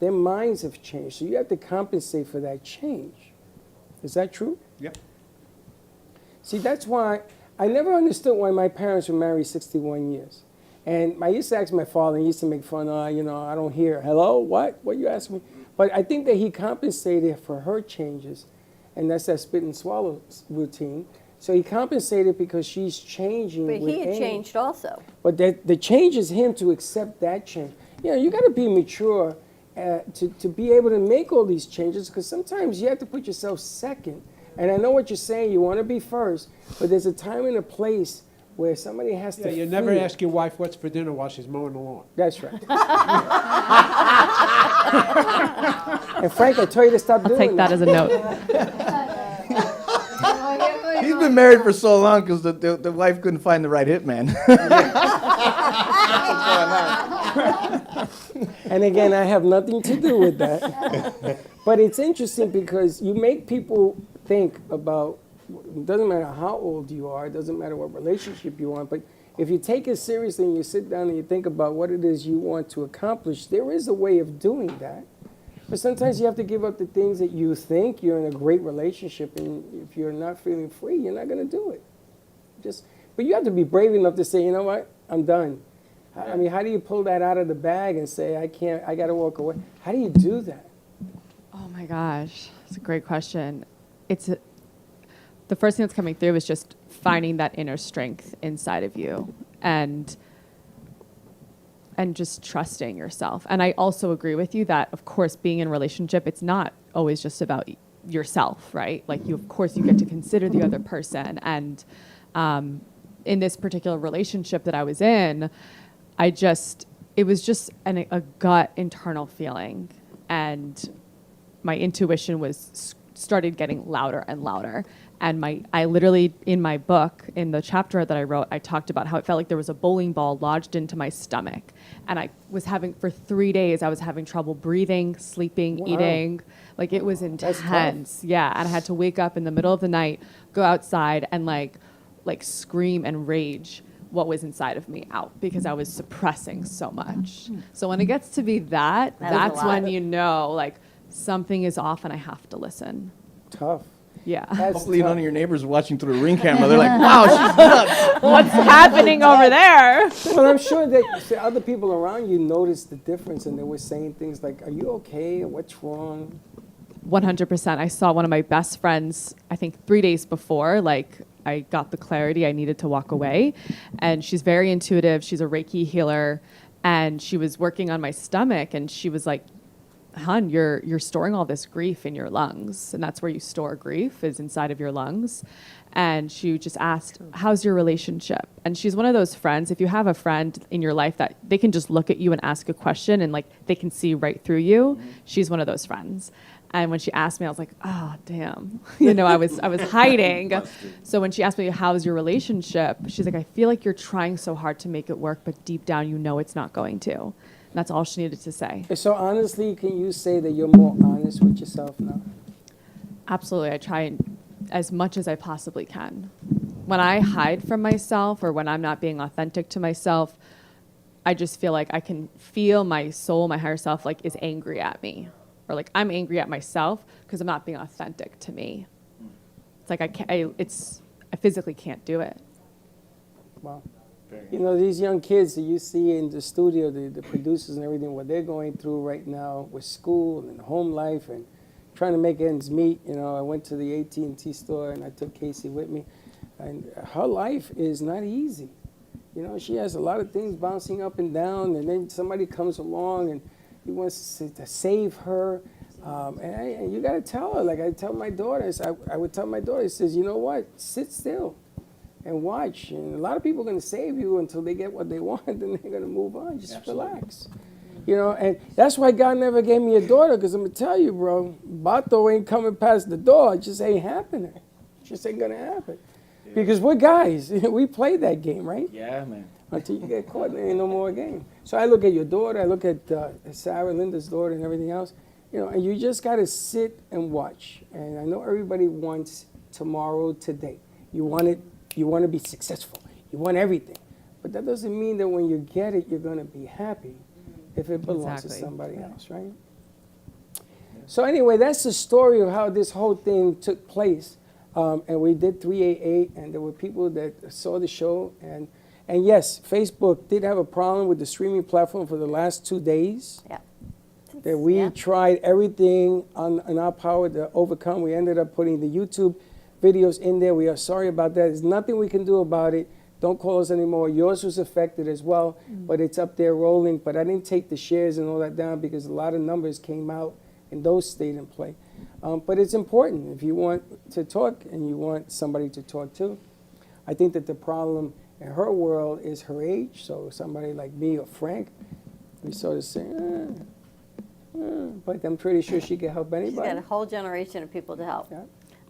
S2: their minds have changed. So you have to compensate for that change. Is that true?
S8: Yep.
S2: See, that's why I never understood why my parents were married 61 years. And I used to ask my father, he used to make fun, I don't hear. Hello? What? What you asking me? But I think that he compensated for her changes, and that's that spit and swallow routine. So he compensated because she's changing.
S3: But
S2: with
S3: he had
S2: age.
S3: changed also.
S2: But the change is him to accept that change. You got to be mature to be able to make all these changes, because sometimes you have to put yourself second. And I know what you're saying, you want to be first, but there's a time and a place where somebody has to
S19: You never
S2: feel.
S19: ask your wife what's for dinner while she's mowing the lawn.
S2: That's right. And Frank, I told you to stop doing
S21: take that as a note.
S5: He's been married for so long because the wife couldn't find the right hitman.
S2: And again, I have nothing to do with that. But it's interesting because you make people think about, it doesn't matter how old you are, it doesn't matter what relationship you want, but if you take it seriously and you sit down and you think about what it is you want to accomplish, there is a way of doing that. But sometimes you have to give up the things that you think you're in a great relationship, and if you're not feeling free, you're not going to do it. But you have to be brave enough to say, you know what, I'm done. I mean, how do you pull that out of the bag and say, I got to walk away? How do you do that?
S21: Oh my gosh, that's a great question. The first thing that's coming through is just finding that inner strength inside of you and just trusting yourself. And I also agree with you that, of course, being in a relationship, it's not always just about yourself, right? Like, of course, you get to consider the other person. And in this particular relationship that I was in, it was just a gut internal feeling. And my intuition started getting louder and louder. And I literally, in my book, in the chapter that I wrote, I talked about how it felt like there was a bowling ball lodged into my stomach. And for 3 days, I was having trouble breathing, sleeping, eating. Like, it was intense. Yeah, and I had to wake up in the middle of the night, go outside, and like scream and rage what was inside of me out, because I was suppressing so much. So when it gets to be that's when you know, like, something is off and I have to listen.
S2: Tough.
S21: Yeah.
S5: Hopefully none of your neighbors are watching through the Ring camera. They're like, wow, she's nuts.
S21: What's happening over there?
S2: Well, I'm sure that other people around you noticed the difference, and they were saying things like, are you okay? What's wrong?
S21: 100%. I saw one of my best friends, I think 3 days before, like, I got the clarity I needed to walk away. And she's very intuitive. She's a Reiki healer. And she was working on my stomach, and she was like, hon, you're storing all this grief in your lungs, and that's where you store grief, is inside of your lungs. And she just asked, how's your relationship? And she's one of those friends, if you have a friend in your life that they can just look at you and ask a question and like they can see right through you, she's one of those friends. And when she asked me, I was like, oh, damn. I was hiding. So when she asked me, how's your relationship? She's like, I feel like you're trying so hard to make it work, but deep down you know it's not going to. And that's all she needed to say.
S2: So honestly, can you say that you're more honest with yourself now?
S21: Absolutely. I try as much as I possibly can. When I hide from myself, or when I'm not being authentic to myself, I just feel like I can feel my soul, my higher self, like, is angry at me. Or like, I'm angry at myself because I'm not being authentic to me. It's like I physically can't do it.
S2: Wow. These young kids that you see in the studio, the producers and everything, what they're going through right now with school and home life and trying to make ends meet. I went to the AT&T store and I took Casey with me, and her life is not easy. She has a lot of things bouncing up and down, and then somebody comes along and he wants to save her. And you got to tell her, like I tell my daughters, I would tell my daughter, says, you know what, sit still and watch. And a lot of people are going to save you until they get what they want, and then they're going to move on. Just relax. And that's why God never gave me a daughter, because I'm going to tell you, bro, Bato ain't coming past the door. It just ain't happening. It just ain't going to happen. Yeah. Because we're guys. We play that game, right?
S5: Yeah, man.
S2: Until you get caught, there ain't no more game. So I look at your daughter, I look at Sarah, Linda's daughter, and everything else, and you just got to sit and watch. And I know everybody wants tomorrow, today. You want to be successful. You want everything. But that doesn't mean that when you get it, you're going to be happy if it belongs to somebody else, right? So anyway, that's the story of how this whole thing took place. And we did 388, and there were people that saw the show. And yes, Facebook did have a problem with the streaming platform for the last 2 days.
S3: Yeah.
S2: That we tried everything in our power to overcome. We ended up putting the YouTube videos in there. We are sorry about that. There's nothing we can do about it. Don't call us anymore. Yours was affected as well, but it's up there rolling. But I didn't take the shares and all that down because a lot of numbers came out and those stayed in play. But it's important if you want to talk and you want somebody to talk to. I think that the problem in her world is her age. So somebody like me or Frank, we sort of say, but I'm pretty sure she can help anybody.
S3: She's got a whole generation of people to help.
S2: Yeah.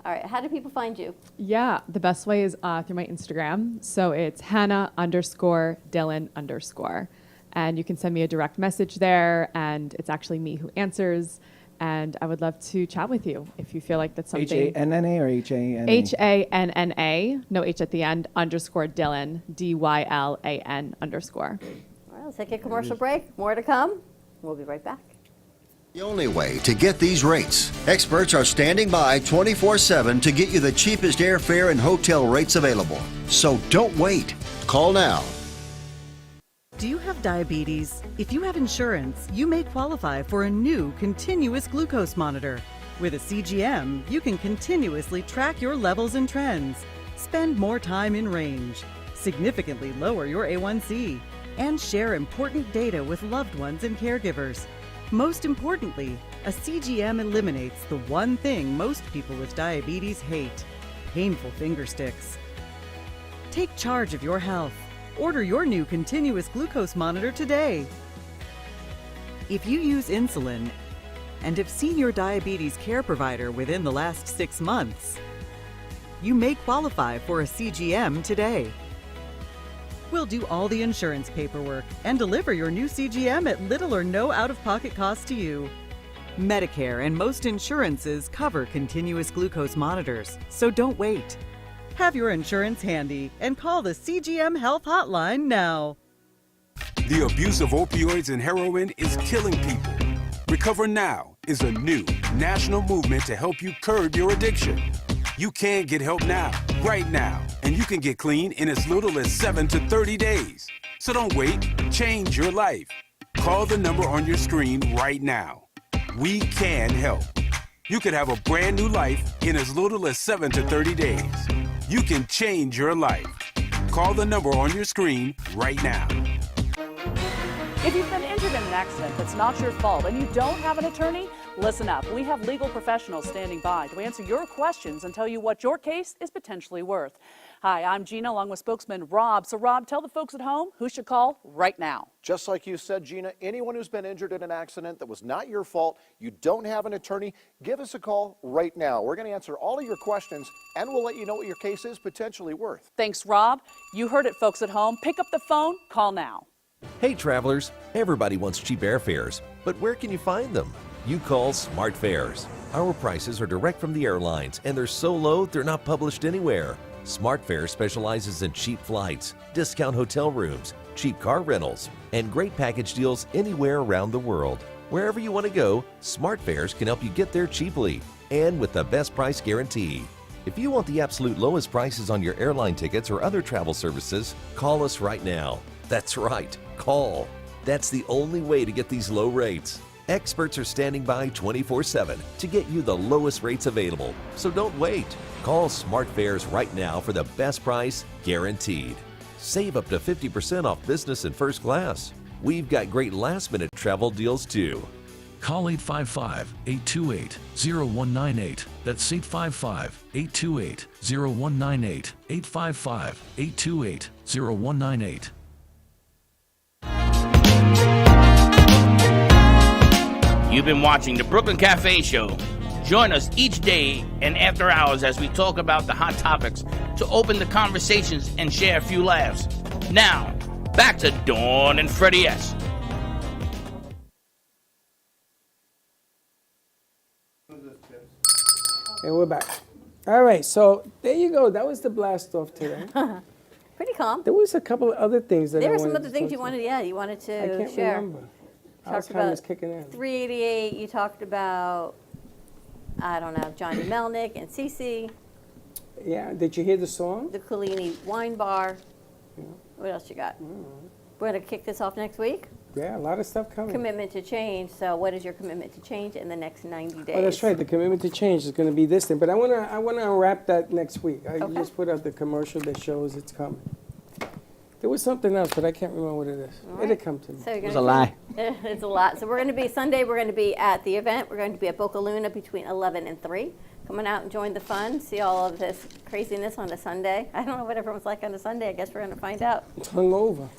S3: All right, how do people find you?
S21: Yeah, the best way is through my Instagram. So it's Hannah_Dillon_. And you can send me a direct message there, and it's actually me who answers. And I would love to chat with you if you feel like that's something.
S5: H-A-N-N-A or H-A-N-N-A?
S21: H-A-N-N-A, no H at the end, _Dillon, D-Y-L-A-N_.
S3: All right, let's take a commercial break. More to come. We'll be right back.
S25: The only way to get these rates. Experts are standing by 24/7 to get you the cheapest airfare and hotel rates available. So don't wait. Call now.
S4: Do you have diabetes? If you have insurance, you may qualify for a new continuous glucose monitor. With a CGM, you can continuously track your levels and trends, spend more time in range, significantly lower your A1C, and share important data with loved ones and caregivers. Most importantly, a CGM eliminates the one thing most people with diabetes hate: painful finger sticks. Take charge of your health. Order your new continuous glucose monitor today. If you use insulin and have seen your diabetes care provider within the last 6 months, you may qualify for a CGM today. We'll do all the insurance paperwork and deliver your new CGM at little or no out-of-pocket cost to you. Medicare and most insurances cover continuous glucose monitors, so don't wait. Have your insurance handy and call the CGM Health Hotline now.
S6: The abuse of opioids and heroin is killing people. Recover Now is a new national movement to help you curb your addiction. You can get help now, right now, and you can get clean in as little as 7 to 30 days. So don't wait, change your life. Call the number on your screen right now. We can help. You could have a brand new life in as little as 7 to 30 days. You can change your life. Call the number on your screen right now.
S7: If you've been injured in an accident that's not your fault and you don't have an attorney, listen up. We have legal professionals standing by to answer your questions and tell you what your case is potentially worth. Hi, I'm Gina, along with spokesman Rob. So Rob, tell the folks at home who should call right now.
S13: Just like you said, Gina, anyone who's been injured in an accident that was not your fault, you don't have an attorney, give us a call right now. We're going to answer all of your questions, and we'll let you know what your case is potentially worth.
S7: Thanks, Rob. You heard it, folks at home. Pick up the phone, call now.
S16: Hey travelers, everybody wants cheap airfares, but where can you find them? You call Smart Fares. Our prices are direct from the airlines, and they're so low they're not published anywhere. Smart Fares specializes in cheap flights, discount hotel rooms, cheap car rentals, and great package deals anywhere around the world. Wherever you want to go, Smart Fares can help you get there cheaply and with the best price guarantee. If you want the absolute lowest prices on your airline tickets or other travel services, call us right now. That's right, call. That's the only way to get these low rates. Experts are standing by 24/7 to get you the lowest rates available. So don't wait. Call Smart Fares right now for the best price guaranteed. Save up to 50% off business and first class. We've got great last-minute travel deals too.
S22: Call 855-828-0198. That's 855-828-0198. 855-828-0198.
S1: You've been watching the Brooklyn Cafe Show. Join us each day and after hours as we talk about the hot topics to open the conversations and share a few laughs. Now, back to Dawn and Freddie S.
S2: And we're back. All right, so there you go. That was the blast off today.
S3: Pretty calm.
S2: There was a couple of other things that
S3: There
S2: I
S3: were some
S2: wanted
S3: other
S2: to
S3: things
S2: talk
S3: you
S2: to.
S3: wanted, you wanted
S2: I
S3: to
S2: can't
S3: share.
S2: remember.
S3: Talked
S2: Alzheimer's
S3: about
S2: kicking in.
S3: 388. You talked about I don't know, Johnny Melnick and Cece.
S2: Yeah, did you hear the song?
S3: The Collini Wine Bar. Yeah. What else you got? We're going to kick this off next week.
S2: Yeah, a lot of stuff coming.
S3: Commitment to change. So what is your commitment to change in the next 90 days?
S2: Oh, that's right. The commitment to change is going to be this thing. But I want to unwrap that next week. I just put out the commercial that shows it's coming. There was something else, but I can't remember what it is.
S3: Right.
S2: It'll come to me.
S3: So
S2: It was a lie.
S3: It's a lot. So we're going to be Sunday. We're going to be at the event. We're going to be at Boca Luna between 11 and 3. Coming out and join the fun. See all of this craziness on a Sunday. I don't know what everyone's like on a Sunday. I guess we're going to find out.
S2: It's hungover.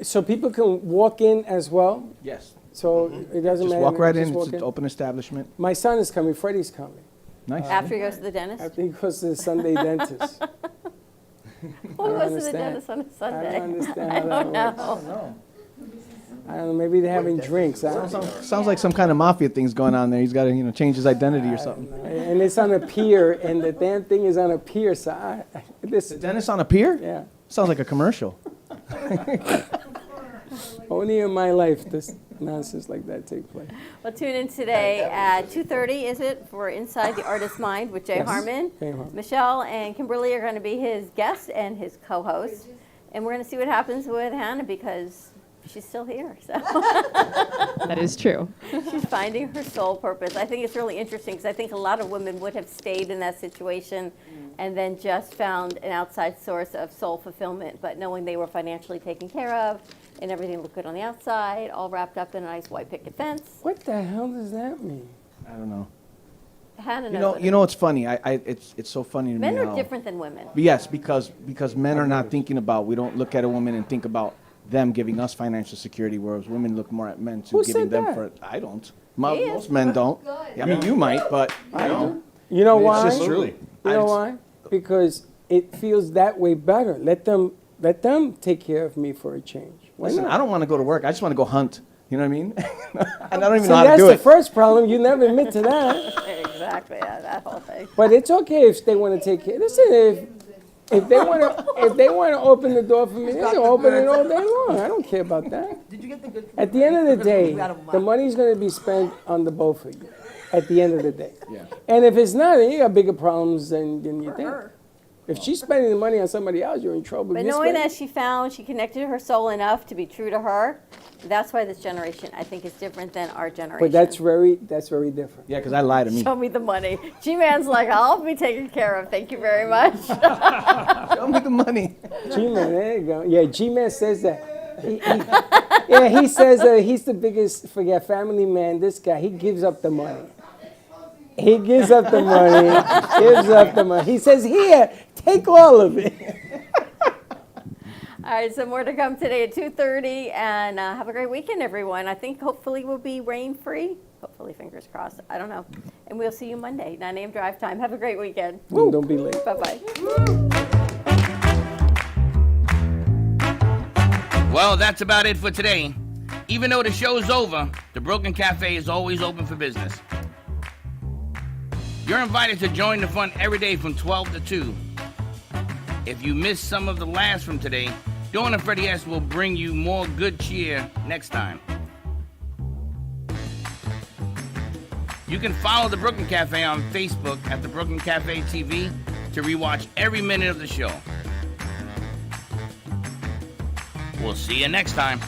S2: So people can walk in as well.
S5: Yes.
S2: So it doesn't
S5: Just
S2: matter.
S5: walk right
S2: Just
S5: in.
S2: walk
S5: It's an open establishment.
S2: My son is coming. Freddie's coming.
S5: Nice.
S3: After he goes to the dentist?
S2: After he goes to the Sunday dentist.
S3: Who goes to the dentist on a Sunday?
S2: I don't understand
S3: I
S2: how that
S3: don't know.
S2: works. I don't know. I don't know. Maybe they're having drinks. I don't know.
S5: Sounds like some kind of mafia thing's going on there. He's got to, change his identity or something.
S2: And it's on a pier, and the damn thing is on a pier. So this
S5: the dentist on a pier?
S2: Yeah.
S5: Sounds like a commercial.
S2: Only in my life does nonsense like that take place.
S3: Well, tune in today at 2:30, is it, for Inside the Artist's Mind with Jay
S2: Yes.
S3: Harmon.
S2: Jay Harmon.
S3: Michelle and Kimberly are going to be his guests and his co-hosts. And we're going to see what happens with Hannah because she's still here. So
S21: That is true.
S3: She's finding her soul purpose. I think it's really interesting because I think a lot of women would have stayed in that situation and then just found an outside source of soul fulfillment, but knowing they were financially taken care of and everything looked good on the outside, all wrapped up in a nice white picket fence.
S2: What the hell does that mean?
S5: I don't know.
S3: Hannah knows what
S5: You know, it's funny. It's so funny to
S3: men
S5: me.
S3: are
S5: how-
S3: different than women.
S5: Yes, because men are not thinking about. We don't look at a woman and think about them giving us financial security, whereas women look more at men to
S2: Who
S5: giving
S2: said
S5: them
S2: that?
S5: for. I don't.
S3: He is.
S5: Most men don't. Yeah, I mean, you might, but
S2: I
S5: know.
S2: don't. You know
S5: It's
S2: why?
S5: just true.
S2: You know why? Because it feels that way better. Let them take care of me for a change. Why
S5: Listen,
S2: not?
S5: I don't want to go to work. I just want to go hunt. You know what I mean? And I don't even
S2: See,
S5: know how to
S2: that's
S5: do
S2: the
S5: it.
S2: first problem. You never admit to that.
S3: Exactly, yeah, that whole thing.
S2: But it's okay if they want to take care. Listen, if they want to open the door for me, they can open it all day long. I don't care about that.
S18: Did you get the good?
S2: At the end of the day, the money's going to be spent on the both of you. At the end of the day.
S5: Yeah.
S2: And if it's not, then you got bigger problems than you think. If she's spending the money on somebody else, you're in trouble.
S3: But
S2: You're
S3: knowing
S2: spending-
S3: that she connected her soul enough to be true to her, that's why this generation, I think, is different than our generation.
S2: But that's very different.
S5: Yeah, because I lie to me.
S3: Show me the money. G-Man's like, I'll be taken care of. Thank you very much.
S5: Show me the money.
S2: G-Man, there you go. Yeah, G-Man says that. He says that he's the biggest family man. This guy, he gives up the money. He gives up the money. Gives up the money. He says, "Here, take all of it."
S3: All right, so more to come today at 2:30, and have a great weekend, everyone. I think hopefully we'll be rain-free. Hopefully, fingers crossed. I don't know. And we'll see you Monday, 9 a.m. drive time. Have a great weekend.
S2: Don't be late.
S3: Bye-bye.
S1: Well, that's about it for today. Even though the show's over, the Brooklyn Cafe is always open for business. You're invited to join the fun every day from 12 to 2. If you missed some of the laughs from today, Dawn and Freddie S. will bring you more good cheer next time. You can follow the Brooklyn Cafe on Facebook at the Brooklyn Cafe TV to rewatch every minute of the show. We'll see you next time.